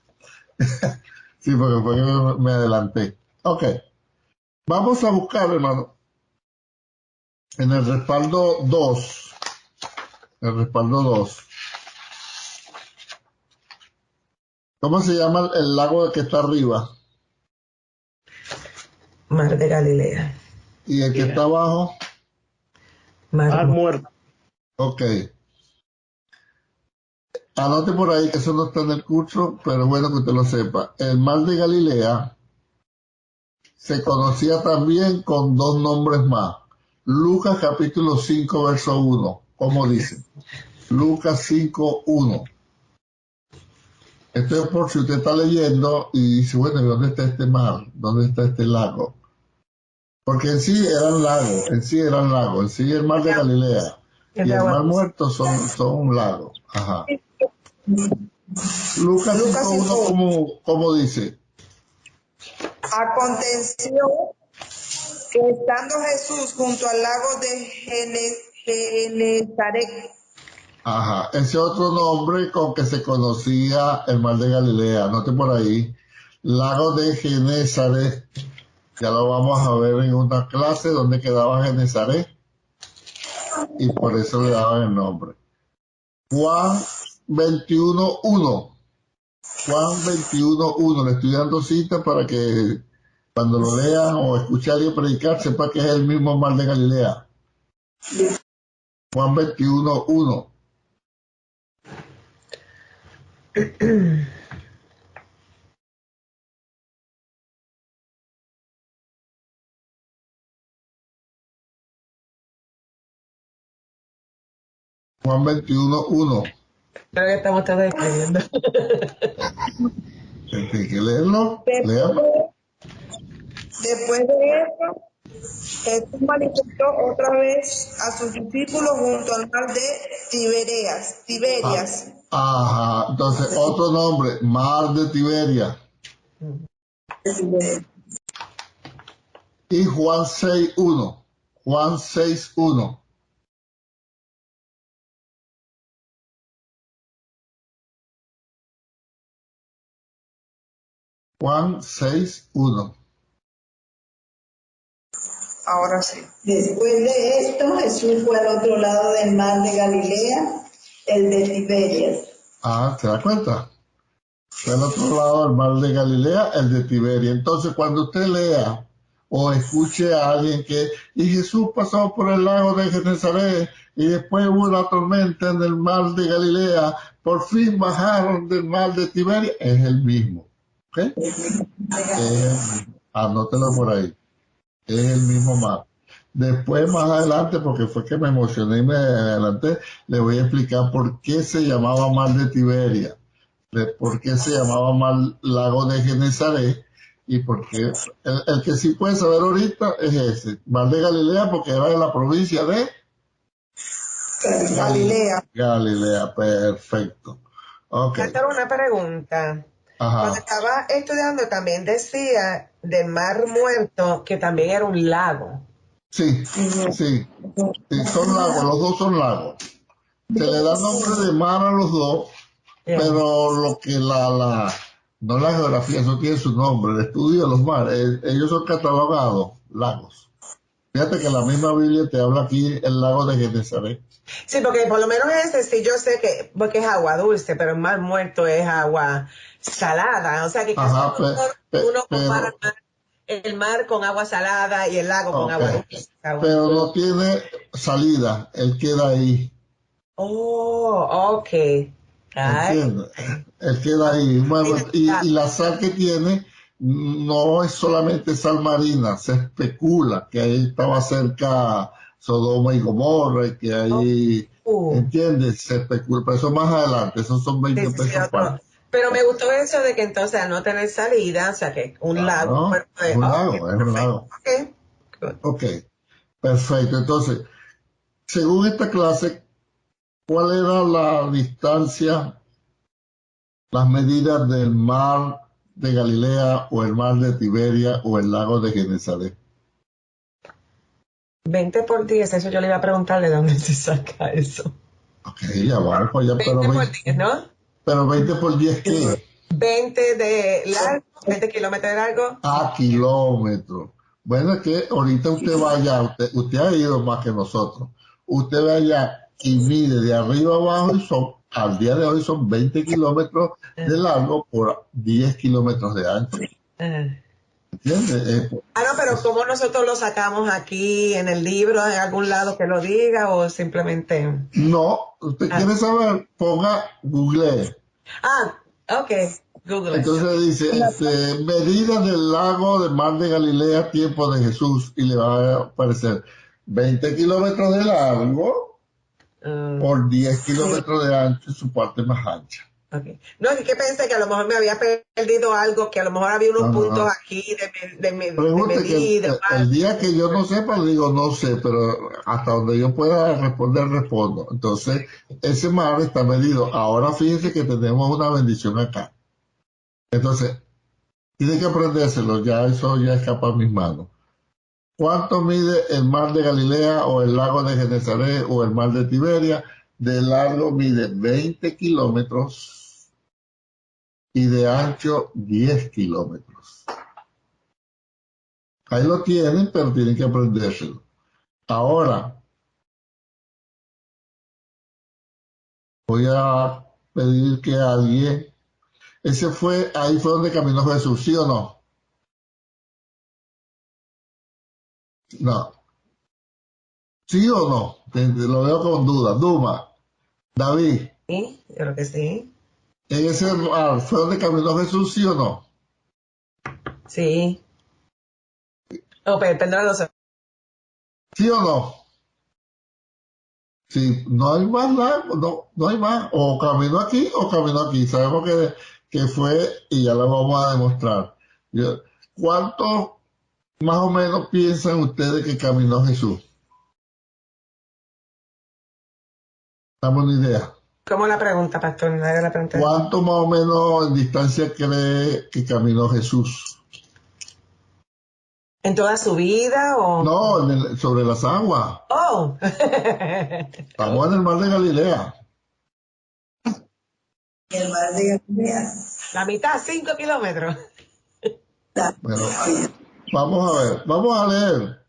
Sí, porque fue que me adelanté. Ok. Vamos a buscar, hermano, en el respaldo 2. El respaldo 2. ¿Cómo se llama el lago que está arriba? Mar de Galilea. ¿Y el que está abajo? Mar Muerto. Ok. Anote por ahí que eso no está en el curso, pero bueno que usted lo sepa. El mar de Galilea se conocía también con 2 nombres más. Lucas capítulo 5, verso 1. ¿Cómo dice? Lucas 5, 1. Esto es por si usted está leyendo y dice, bueno, ¿dónde está este mar? ¿Dónde está este lago? Porque en sí eran lagos, en sí el mar de Galilea y el mar muerto son lagos. Ajá. Lucas 5:1, ¿cómo dice? Aconteció que estando Jesús junto al lago de Genezaret. Ajá, ese otro nombre con que se conocía el mar de Galilea, anote por ahí. Lago de Genesaret. Ya lo vamos a ver en una clase donde quedaba Genesaret y por eso le daban el nombre. Juan 21:1. Juan 21:1. Le estoy dando cita para que cuando lo lean o escuche a alguien predicar sepa que es el mismo mar de Galilea. Juan 21:1. Juan 21:1. Creo que estamos todos escribiendo. Hay que leerlo. Léalo. Después de esto, Jesús manifestó otra vez a sus discípulos junto al mar de Tiberias. Ajá. Entonces, otro nombre, mar de Tiberia. Y Juan 6:1. Juan 6:1. Juan 6:1. Ahora sí. Después de esto, Jesús fue al otro lado del mar de Galilea, el de Tiberias. Ah, ¿te das cuenta? Fue al otro lado del mar de Galilea, el de Tiberia. Entonces, cuando usted lea o escuche a alguien y Jesús pasó por el lago de Genesaret y después hubo una tormenta en el mar de Galilea, por fin bajaron del mar de Tiberia, es el mismo. ¿Ok? Anótelo por ahí. Es el mismo mar. Después, más adelante, porque fue que me emocioné y me adelanté, le voy a explicar por qué se llamaba mar de Tiberia, por qué se llamaba mar lago de Genesaret, y por qué el que sí puede saber ahorita es ese, mar de Galilea, porque era de la provincia de Galilea. Galilea, perfecto. Ok. Hacer una pregunta. Cuando Ajá. estaba estudiando también decía del mar muerto que también era un lago. Sí, sí. Sí, son lagos, los dos son lagos. Se le da nombre de mar a los dos, pero lo que no la geografía, eso tiene su nombre, el estudio de los mares, ellos son catalogados lagos. Fíjate que la misma Biblia te habla aquí el lago de Genesaret. Sí, porque por lo menos ese sí yo sé que porque es agua dulce, pero el mar muerto es agua salada. O sea que Ajá, uno compara el mar con agua salada y el lago con agua dulce. Pero no tiene salida, él queda ahí. Oh, ok. ¿Entiendes? Él queda ahí. Bueno, y la sal que tiene no es solamente sal marina, se especula que ahí estaba cerca Sodoma y Gomorra y que ahí, ¿entiendes? Se especula, pero eso más adelante, esos son 20 pesos para. Pero me gustó eso de que entonces al no tener salida, o sea que un lago. Es un lago, es un lago. Ok, perfecto. Entonces, según esta clase, ¿cuál era la distancia, las medidas del mar de Galilea o el mar de Tiberia o el lago de Genesaret? 20 por 10, eso yo le iba a preguntar de dónde se saca eso. Ok, ya va, pues ya, 20 pero por 10, ¿no? Pero 20 por 10, ¿qué? 20 de largo, 20 kilómetros de largo. Kilómetros. Bueno, es que ahorita usted vaya, usted ha ido más que nosotros. Usted vaya y mide de arriba abajo y al día de hoy son 20 kilómetros de largo por 10 kilómetros de ancho. ¿Entiendes? No, pero ¿cómo nosotros lo sacamos aquí en el libro, en algún lado que lo diga o simplemente? No, usted quiere saber, ponga Google. Ok, Google. Entonces dice, medida del lago del mar de Galilea, tiempo de Jesús, y le va a aparecer 20 kilómetros de largo por 10 kilómetros de ancho en su parte más ancha. Okay. No, es que pensé que a lo mejor me había perdido algo, que a lo mejor había unos puntos aquí de medida. El día que yo no sepa, le digo no sé, pero hasta donde yo pueda responder, respondo. Entonces, ese mar está medido. Ahora fíjense que tenemos una bendición acá. Entonces, tiene que aprendérselo, ya eso ya escapa a mis manos. ¿Cuánto mide el mar de Galilea o el lago de Genesaret o el mar de Tiberia? De largo mide 20 kilómetros y de ancho 10 kilómetros. Ahí lo tienen, pero tienen que aprendérselo. Ahora, voy a pedir que alguien... ahí fue donde caminó Jesús, ¿sí o no? No. ¿Sí o no? Lo veo con duda. Duma, David, Sí, yo creo que sí. en ese mar fue donde caminó Jesús, ¿sí o no? Sí. Oh, perdón, ¿Sí o no? Sí, no hay más nada, no hay más. O caminó aquí o caminó aquí. Sabemos que fue y ya lo vamos a demostrar. ¿Cuánto más o menos piensan ustedes que caminó Jesús? Dame una idea. ¿Cómo la pregunta, pastor? No era la pregunta. ¿Cuánto más o menos en distancia cree que caminó Jesús? ¿En toda su vida o...? No, sobre las aguas. Oh. Estamos en el mar de Galilea. El mar de Galilea. La mitad, 5 kilómetros. Bueno, vamos a leer.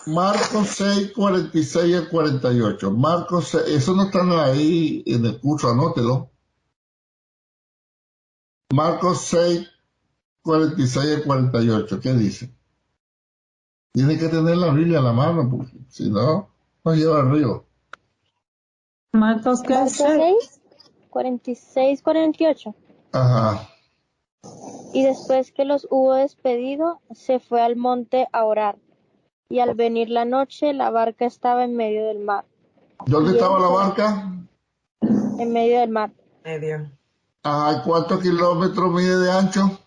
Marcos 6, 46 y 48. Marcos 6, eso no están ahí en el curso, anótelo. Marcos 6, 46 y 48. ¿Qué dice? Tiene que tener la Biblia a la mano, porque si no, nos lleva al río. Marcos, ¿qué? Marcos 6, 46, 48. Ajá. Y después que los hubo despedido, se fue al monte a orar. Y al venir la noche, la barca estaba en medio del mar. ¿Dónde estaba la barca? En medio del mar. Medio. Ajá, ¿cuántos kilómetros mide de ancho?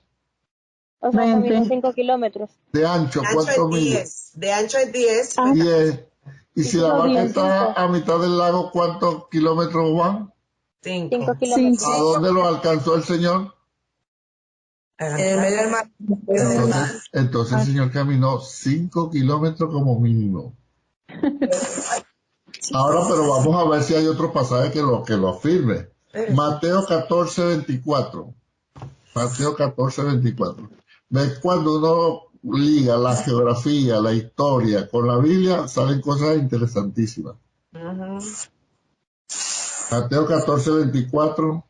O sea, 20. caminó 5 kilómetros. De ancho, De ancho ¿cuánto es mide? 10. De ancho es 10. 10. Y si la barca 10. está a mitad del lago, ¿cuántos kilómetros van? 5 5. kilómetros. ¿A dónde lo alcanzó el Señor? En el medio del mar. Entonces el Señor caminó 5 kilómetros como mínimo. Ahora, pero vamos a ver si hay otro pasaje que lo afirme. Mateo 14, 24. Mateo 14, 24. ¿Ves? Cuando uno liga la geografía, la historia con la Biblia, salen cosas interesantísimas. Mateo 14, 24.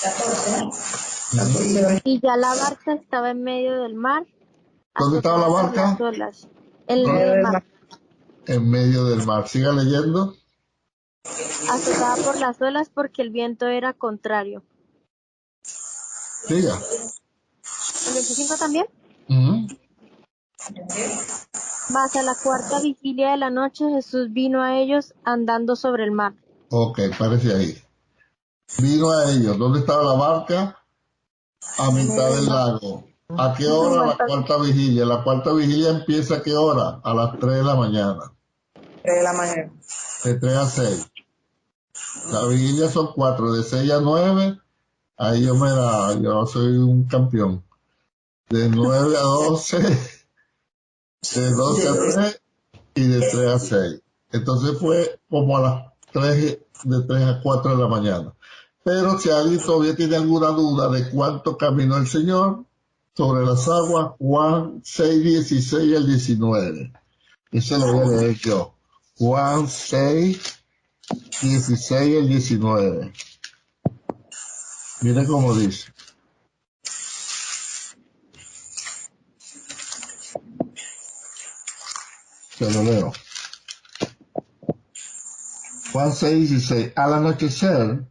14. Y ya la barca estaba en medio del mar. ¿Dónde estaba la azotada por barca? las olas. En medio del mar. En medio del mar. Siga leyendo. Azotada por las olas porque el viento era contrario. Siga. ¿El 25 también? Ujú. Mas a la cuarta vigilia de la noche Jesús vino a ellos andando sobre el mar. Ok, parece ahí. Vino a ellos. ¿Dónde estaba la barca? A mitad del lago. ¿A qué hora? La cuarta vigilia. La cuarta vigilia empieza ¿a qué hora? A las 3 de la mañana. 3 de la mañana. De 3 a 6. La vigilia son 4, de 6 a 9. Ahí yo soy un campeón. De 9 a 12, de 12 a 3 y de 3 a 6. Entonces fue como a las 3, de 3 a 4 de la mañana. Pero si alguien todavía tiene alguna duda de cuánto caminó el Señor sobre las aguas, Juan 6, 16 al 19. Eso lo voy a leer yo. Juan 6, 16 al 19. Mire cómo dice. Se lo leo. Juan 6, 16. Al anochecer,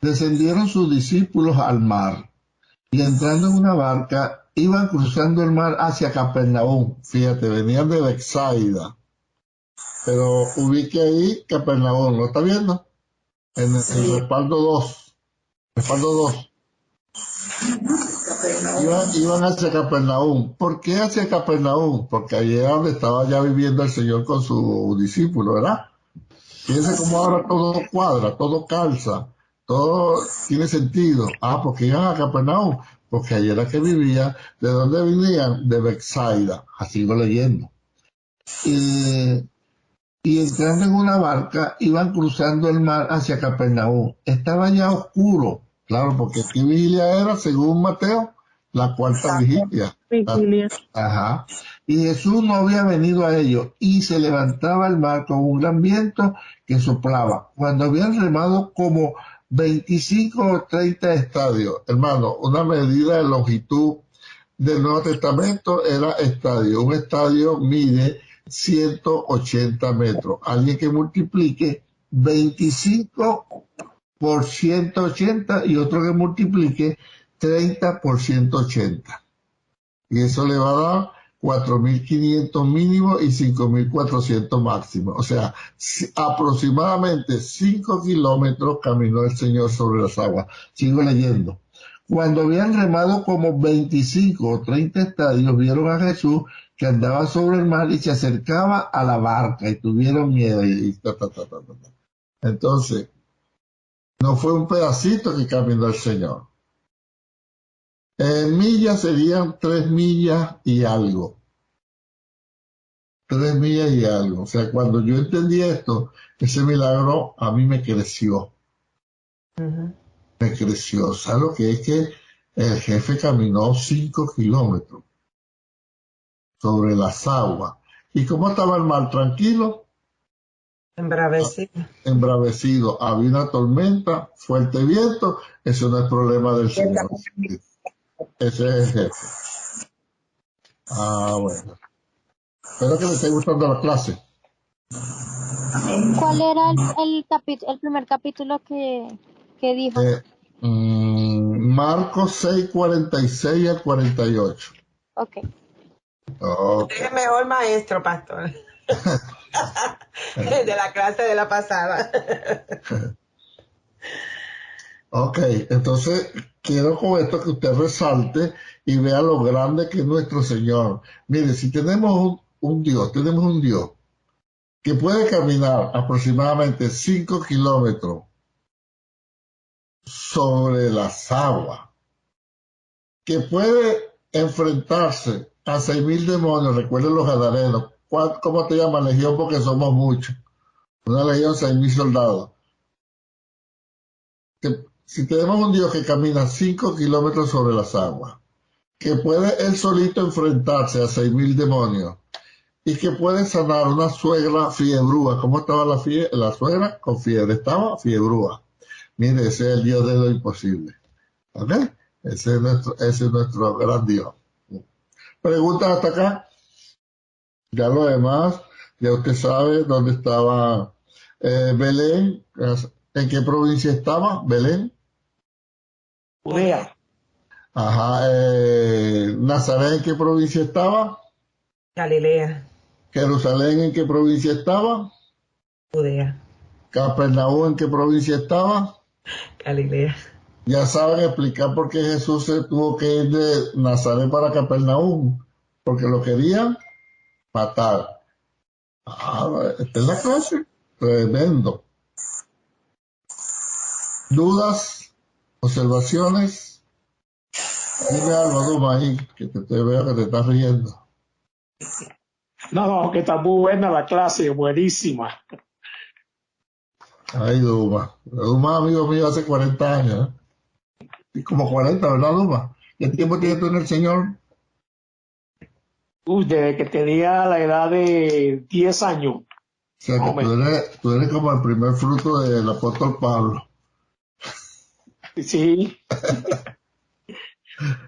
descendieron sus discípulos al mar y entrando en una barca, iban cruzando el mar hacia Capernaum. Fíjate, venían de Bethsaida. Pero ubique ahí Capernaum, ¿lo está viendo? En el respaldo 2. Respaldo 2. Iban hacia Capernaum. ¿Por qué hacia Capernaum? Porque allí era donde estaba ya viviendo el Señor con su discípulo, ¿verdad? Fíjense cómo ahora todo cuadra, todo calza, todo tiene sentido. Porque iban a Capernaum, porque allí era que vivía. ¿De dónde venían? De Bethsaida. Así sigo leyendo. Y y entrando en una barca iban cruzando el mar hacia Capernaum. Estaba ya oscuro, claro, porque ¿qué vigilia era según Mateo? La cuarta vigilia. Vigilia. Ajá. Y Jesús no había venido a ellos y se levantaba el mar con un gran viento que soplaba. Cuando habían remado como 25 o 30 estadios, hermano, una medida de longitud del Nuevo Testamento era estadio. Un estadio mide 180 metros. Alguien que multiplique 25 por 180 y otro que multiplique 30 por 180. Y eso le va a dar 4.500 mínimo y 5.400 máximo. O sea, aproximadamente 5 kilómetros caminó el Señor sobre las aguas. Sigo leyendo. Cuando habían remado como 25 o 30 estadios, vieron a Jesús que andaba sobre el mar y se acercaba a la barca y tuvieron miedo. Entonces, no fue un pedacito que caminó el Señor. En millas serían 3 millas y algo. 3 millas y algo. O sea, cuando yo entendí esto, ese milagro a mí me creció. Me creció. ¿Sabes lo que es que el jefe caminó 5 kilómetros sobre las aguas? ¿Y cómo estaba el mar? Tranquilo. Embravecido. Embravecido. Había una tormenta, fuerte viento. Eso no es problema del Señor. Ese es el jefe. Ah, bueno. Espero que les esté gustando la clase. ¿Cuál era el primer capítulo que dijo? Marcos 6, 46 al 48. Ok. Ok. Es el mejor maestro, pastor. De la clase de la pasada. Ok, entonces quiero con esto que usted resalte y vea lo grande que es nuestro Señor. Mire, si tenemos un Dios, tenemos un Dios que puede caminar aproximadamente 5 kilómetros sobre las aguas, que puede enfrentarse a 6.000 demonios, recuerden los gadarenos. ¿Cómo te llaman legión? Porque somos muchos. Una legión, 6.000 soldados. Si tenemos un Dios que camina 5 kilómetros sobre las aguas, que puede él solito enfrentarse a 6.000 demonios y que puede sanar una suegra fiebrúa. ¿Cómo estaba la suegra? Con fiebre. Estaba fiebrúa. Mire, ese es el Dios de lo imposible. ¿Ok? Ese es nuestro gran Dios. ¿Preguntas hasta acá? Ya lo demás, ya usted sabe dónde estaba Belén. ¿En qué provincia estaba Belén? Judea, Ajá. ¿Nazaret en qué provincia estaba? Galilea, ¿Jerusalén en qué provincia estaba? Judea, ¿Capernaum en qué provincia estaba? Galilea. Ya saben explicar por qué Jesús se tuvo que ir de Nazaret para Capernaum, porque lo querían matar. Esta es la clase. Tremendo. ¿Dudas? ¿Observaciones? Dime algo, Duma, ahí, que te veo que te estás riendo. no, que está muy buena la clase, buenísima. Ay, Duma. Duma, amigo mío, hace 40 años. ¿Eh? Como 40, ¿verdad, Duma? ¿Qué tiempo tienes tú en el Señor? Desde que tenía la edad de 10 años. O sea, que tú eres como el primer fruto del apóstol Pablo. Sí.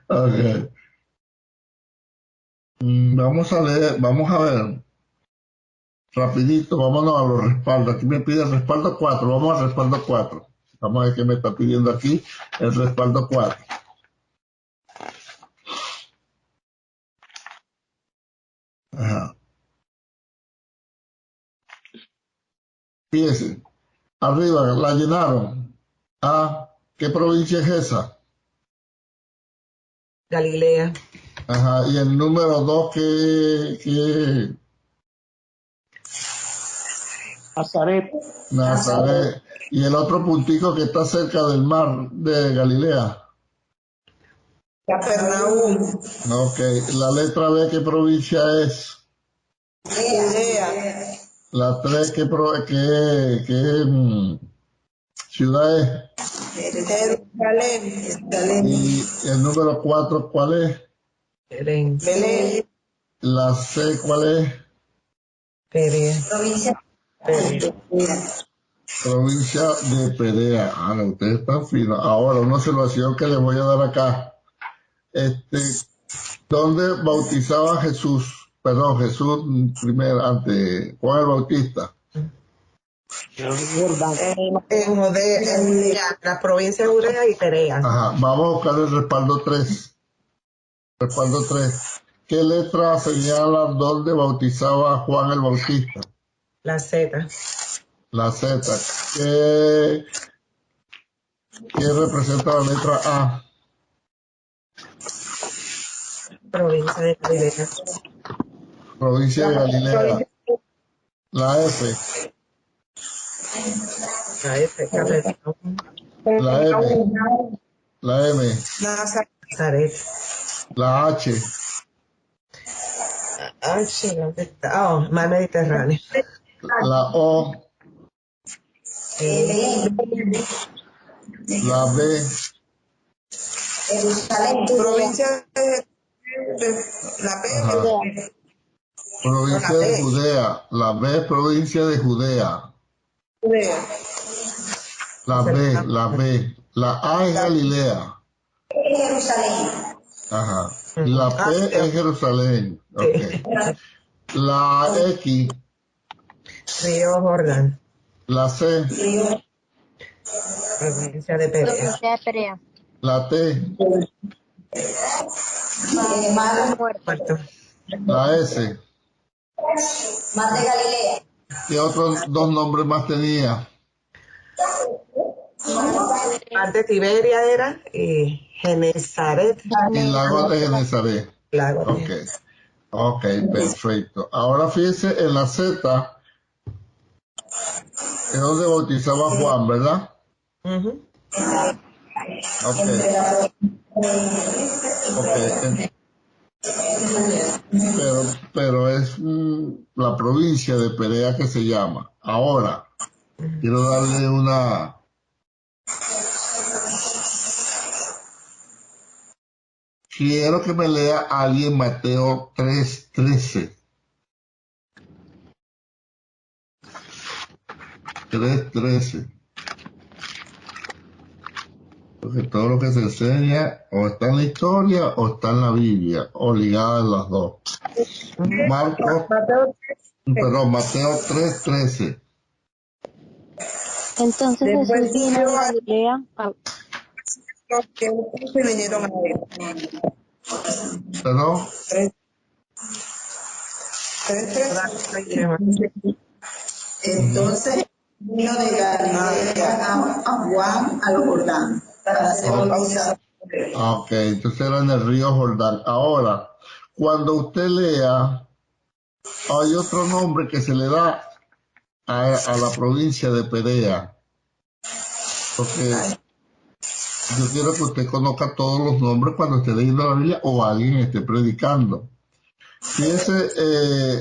Ok. Vamos a ver. Rapidito, vámonos a los respaldos. Aquí me pide el respaldo 4. Vamos al respaldo 4. Vamos a ver qué me está pidiendo aquí el respaldo 4. Ajá. Fíjense. Arriba, la llenaron. ¿Qué provincia es esa? Galilea, Ajá. Y el número 2, ¿qué? Nazaret, Nazaret. Y el otro puntico que está cerca del mar de Galilea. Capernaum, Ok. La letra B, ¿qué provincia es? Judea, La 3, ¿qué ciudad es? Jerusalén. Y el número 4, ¿cuál es? Belén. Belén. La C, ¿cuál es? Perea. Provincia. Provincia de Perea. Ah, no, ustedes están finos. Ahora, una observación que les voy a dar acá. ¿Dónde bautizaba Jesús? Perdón, Jesús primero, ante Juan el Bautista. En Judea, en la provincia de Judea y Perea. Ajá, vamos a buscar el respaldo 3. Respaldo 3. ¿Qué letra señala dónde bautizaba Juan el Bautista? La Z. La Z. ¿Qué representa la letra A? Provincia de Galilea. Provincia de Galilea. La F. La F. Capernaum. La M. La M. Nazaret. La H. H, ¿dónde está? Oh, mar Mediterráneo. La O. La B. Jerusalén. Provincia de la Ajá. B. Provincia de Judea. La B es provincia de Judea. La B. La A es Galilea. Jerusalén. Ajá. La P es Jerusalén. Ok. La X. Río Jordán. La C. Provincia de Perea. Provincia de Perea. La T. Mar Puerto. La S. Mar de Galilea. ¿Qué otros dos nombres más tenía? Mar de Tiberia era y Genezaret. Y lago de Genesaret. Lago Ok. de Ok, perfecto. Ahora fíjense en la Z, es donde bautizaba Juan, ¿verdad? Ujú. Ok. Ok. Pero es la provincia de Perea que se llama. Ahora, quiero darle una... Quiero que me lea alguien Mateo 3:13. 3:13. Porque todo lo que se enseña o está en la historia o está en la Biblia, o ligada en las dos. Mateo 3:13. Entonces Jesús vino de Galilea a... ¿Perdón? Entonces vino de Galilea a Juan al Jordán para ser bautizado. Ok, entonces era en el río Jordán. Ahora, cuando usted lea, hay otro nombre que se le da a la provincia de Perea. Porque yo quiero que usted conozca todos los nombres cuando esté leyendo la Biblia o alguien esté predicando. Fíjese,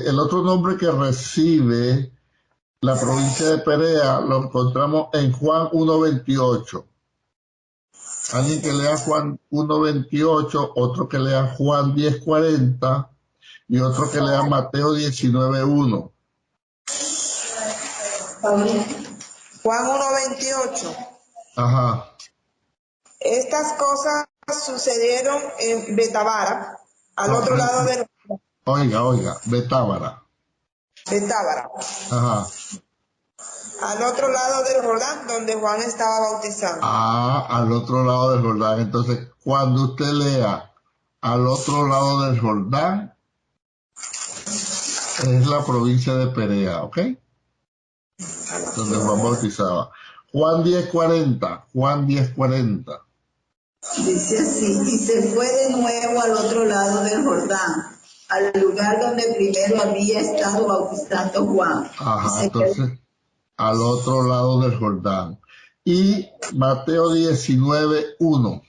el otro nombre que recibe la provincia de Perea lo encontramos en Juan 1:28. Alguien que lea Juan 1:28, otro que lea Juan 10:40 y otro que lea Mateo 19:1. Juan 1:28. Ajá. Estas cosas sucedieron en Betábara, al otro lado del Oiga, Betábara. Ajá. Al otro lado del Jordán, donde Juan estaba bautizando. Ah, al otro lado del Jordán. Entonces, cuando usted lea al otro lado del Jordán, es la provincia de Perea, ¿ok? Donde Juan bautizaba. Juan 10:40. Juan 10:40. Dice así, y se fue de nuevo al otro lado del Jordán, al lugar donde primero había estado bautizando Juan. Ajá, entonces, al otro lado del Jordán. Y Mateo 19:1.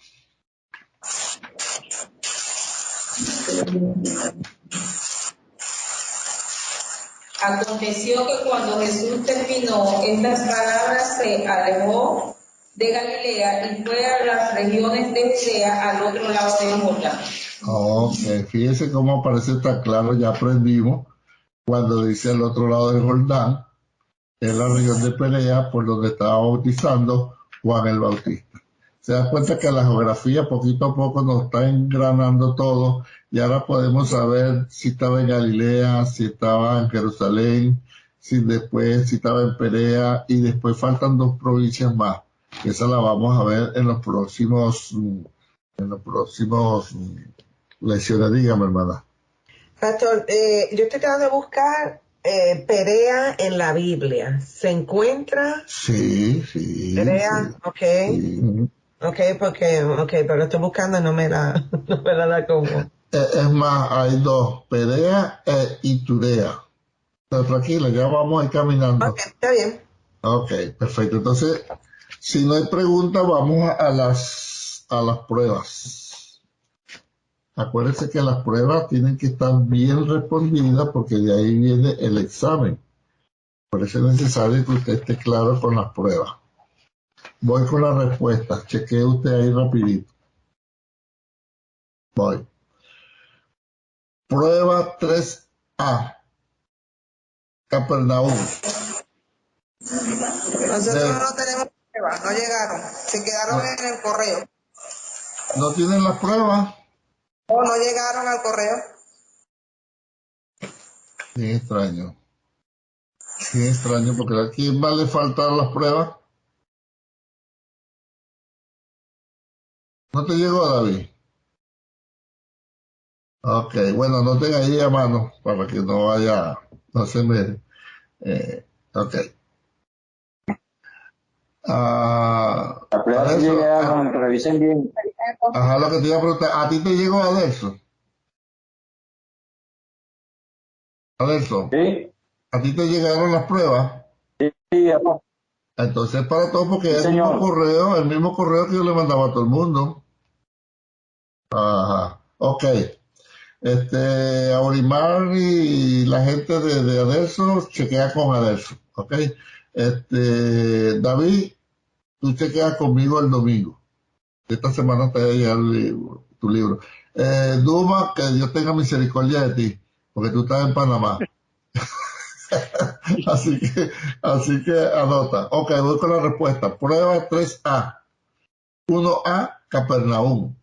Aconteció que cuando Jesús terminó estas palabras se alejó de Galilea y fue a las regiones de Judea al otro lado del Jordán. Ok, fíjese cómo aparece tan claro, ya aprendimos, cuando dice al otro lado del Jordán, en la región de Perea, por donde estaba bautizando Juan el Bautista. Se da cuenta que la geografía poquito a poco nos está engranando todo y ahora podemos saber si estaba en Galilea, si estaba en Jerusalén, si estaba en Perea y después faltan dos provincias más. Esa la vamos a ver en los próximos lecciones, dígame, hermana. Pastor, yo estoy tratando de buscar Perea en la Biblia. ¿Se encuentra? Sí, Perea, sí. ok. Sí. Pero lo estoy buscando y no me la da como. Es más, hay dos, Perea e Iturea. Pero tranquila, ya vamos a ir caminando. Ok, está bien. Ok, perfecto. Entonces, si no hay preguntas, vamos a las pruebas. Acuérdense que las pruebas tienen que estar bien respondidas porque de ahí viene el examen. Por eso es necesario que usted esté claro con las pruebas. Voy con las respuestas. Chequee usted ahí rapidito. Voy. Prueba 3A. Capernaum. Nosotros no tenemos pruebas, no llegaron. Se quedaron en el correo. ¿No tienen las pruebas? O no llegaron al correo. Bien extraño. Bien extraño porque a quién más le faltan las pruebas. ¿No te llegó, David? Ok, bueno, no tenga ahí a mano para que no vaya, no se me... ok. Las pruebas sí llegaron, revisen bien. Ajá, lo que te iba a preguntar, ¿a ti te llegó Adelso? Adelso, ¿Sí? ¿a ti te llegaron las pruebas? Sí, amor. Entonces para todos porque Sí, es señor. el mismo correo que yo le mandaba a todo el mundo. Ajá, ok. Aurimar y la gente de Adelso chequea con Adelso, ok. David, tú chequeas conmigo el domingo. Esta semana te va a llegar tu libro. Duma, que Dios tenga misericordia de ti, porque tú estás en Panamá. así que anota. Ok, voy con la respuesta. Prueba 3A. 1A, Capernaum.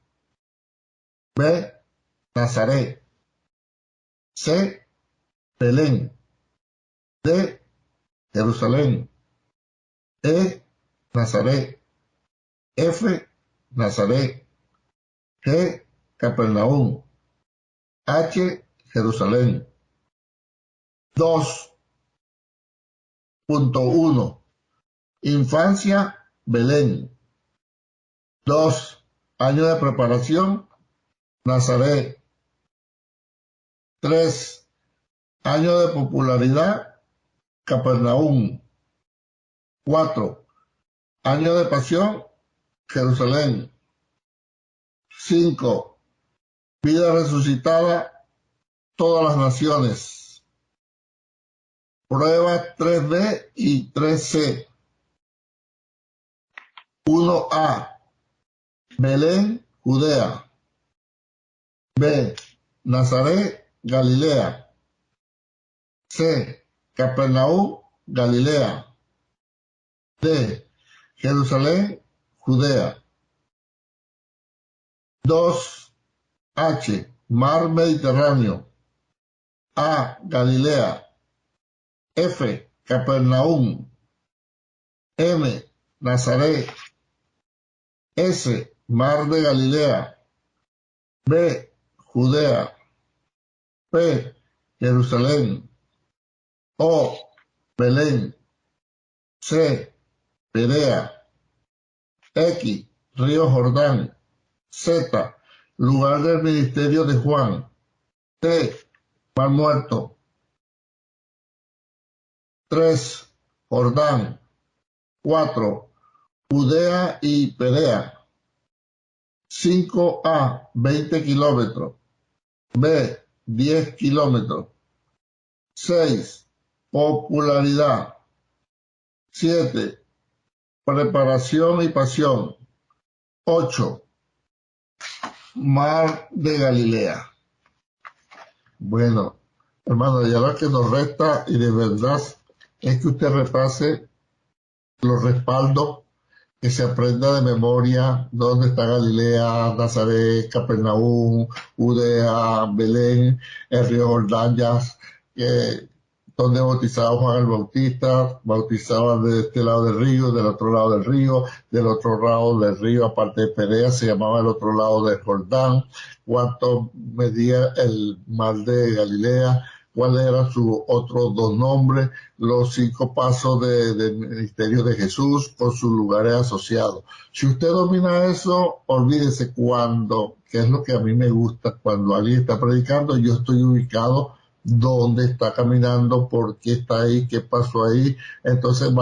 B, Nazaret. C, Belén. D, Jerusalén. E, Nazaret. F, Nazaret. G, Capernaum. H, Jerusalén. 2.1. Infancia, Belén. 2. Año de preparación, Nazaret. 3. Año de popularidad, Capernaum. 4. Año de pasión, Jerusalén. 5. Vida resucitada, todas las naciones. Pruebas 3B y 3C. 1A. Belén, Judea. B. Nazaret, Galilea. C. Capernaum, Galilea. D. Jerusalén, Judea. 2H. Mar Mediterráneo. A. Galilea. F. Capernaum. M. Nazaret. S. Mar de Galilea. B. Judea. P. Jerusalén. O. Belén. C. Perea. X. Río Jordán. Z. Lugar del ministerio de Juan. T. Mar Muerto. 3. Jordán. 4. Judea y Perea. 5A. 20 kilómetros. B. 10 kilómetros. 6. popularidad. 7, preparación y pasión. 8, mar de Galilea. Bueno, hermano, ya lo que nos resta, y de verdad, es que usted repase los respaldos, que se aprenda de memoria dónde está Galilea, Nazaret, Capernaum, Judea, Belén, el río Jordán, ya, donde bautizaba Juan el Bautista, bautizaban de este lado del río, del otro lado del río, aparte de Perea, se llamaba el otro lado del Jordán, cuánto medía el mar de Galilea, cuáles eran sus otros 2 nombres, los 5 pasos del ministerio de Jesús con sus lugares asociados. Si usted domina eso, olvídese que es lo que a mí me gusta, cuando alguien está predicando, yo estoy ubicado dónde está caminando, por qué está ahí, qué pasó ahí. Entonces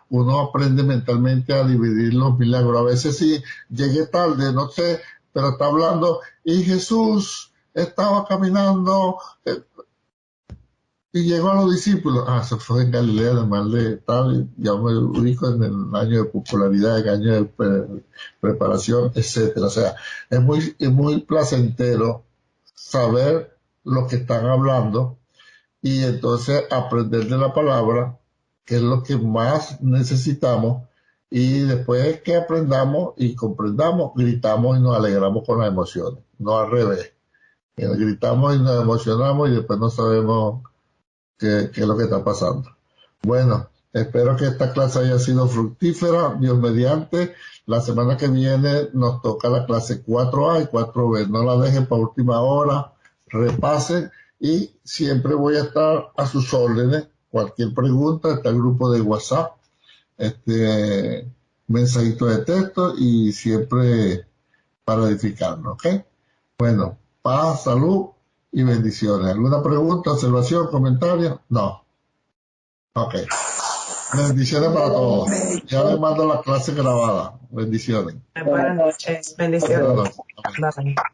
uno aprende mentalmente a dividir los milagros. A veces si llegué tarde, no sé, pero está hablando, y Jesús estaba caminando, y llegó a los discípulos. Se fue en Galilea, además de tal, ya me ubico en el año de popularidad, en el año de preparación, etcétera. O sea, es muy placentero saber lo que están hablando y entonces aprender de la palabra, que es lo que más necesitamos, y después que aprendamos y comprendamos, gritamos y nos alegramos con las emociones, no al revés. Gritamos y nos emocionamos y después no sabemos qué es lo que está pasando. Bueno, espero que esta clase haya sido fructífera, Dios mediante. La semana que viene nos toca la clase 4A y 4B. No la dejen para última hora, repasen, y siempre voy a estar a sus órdenes. Cualquier pregunta, está el grupo de WhatsApp, mensajito de texto, y siempre para edificarnos, ¿ok? Bueno, paz, salud y bendiciones. ¿Alguna pregunta, observación, comentario? No. Ok. Bendiciones para todos. Ya les mando la clase grabada. Bendiciones. Buenas noches. Bendiciones. Buenas noches. Amén. Bye.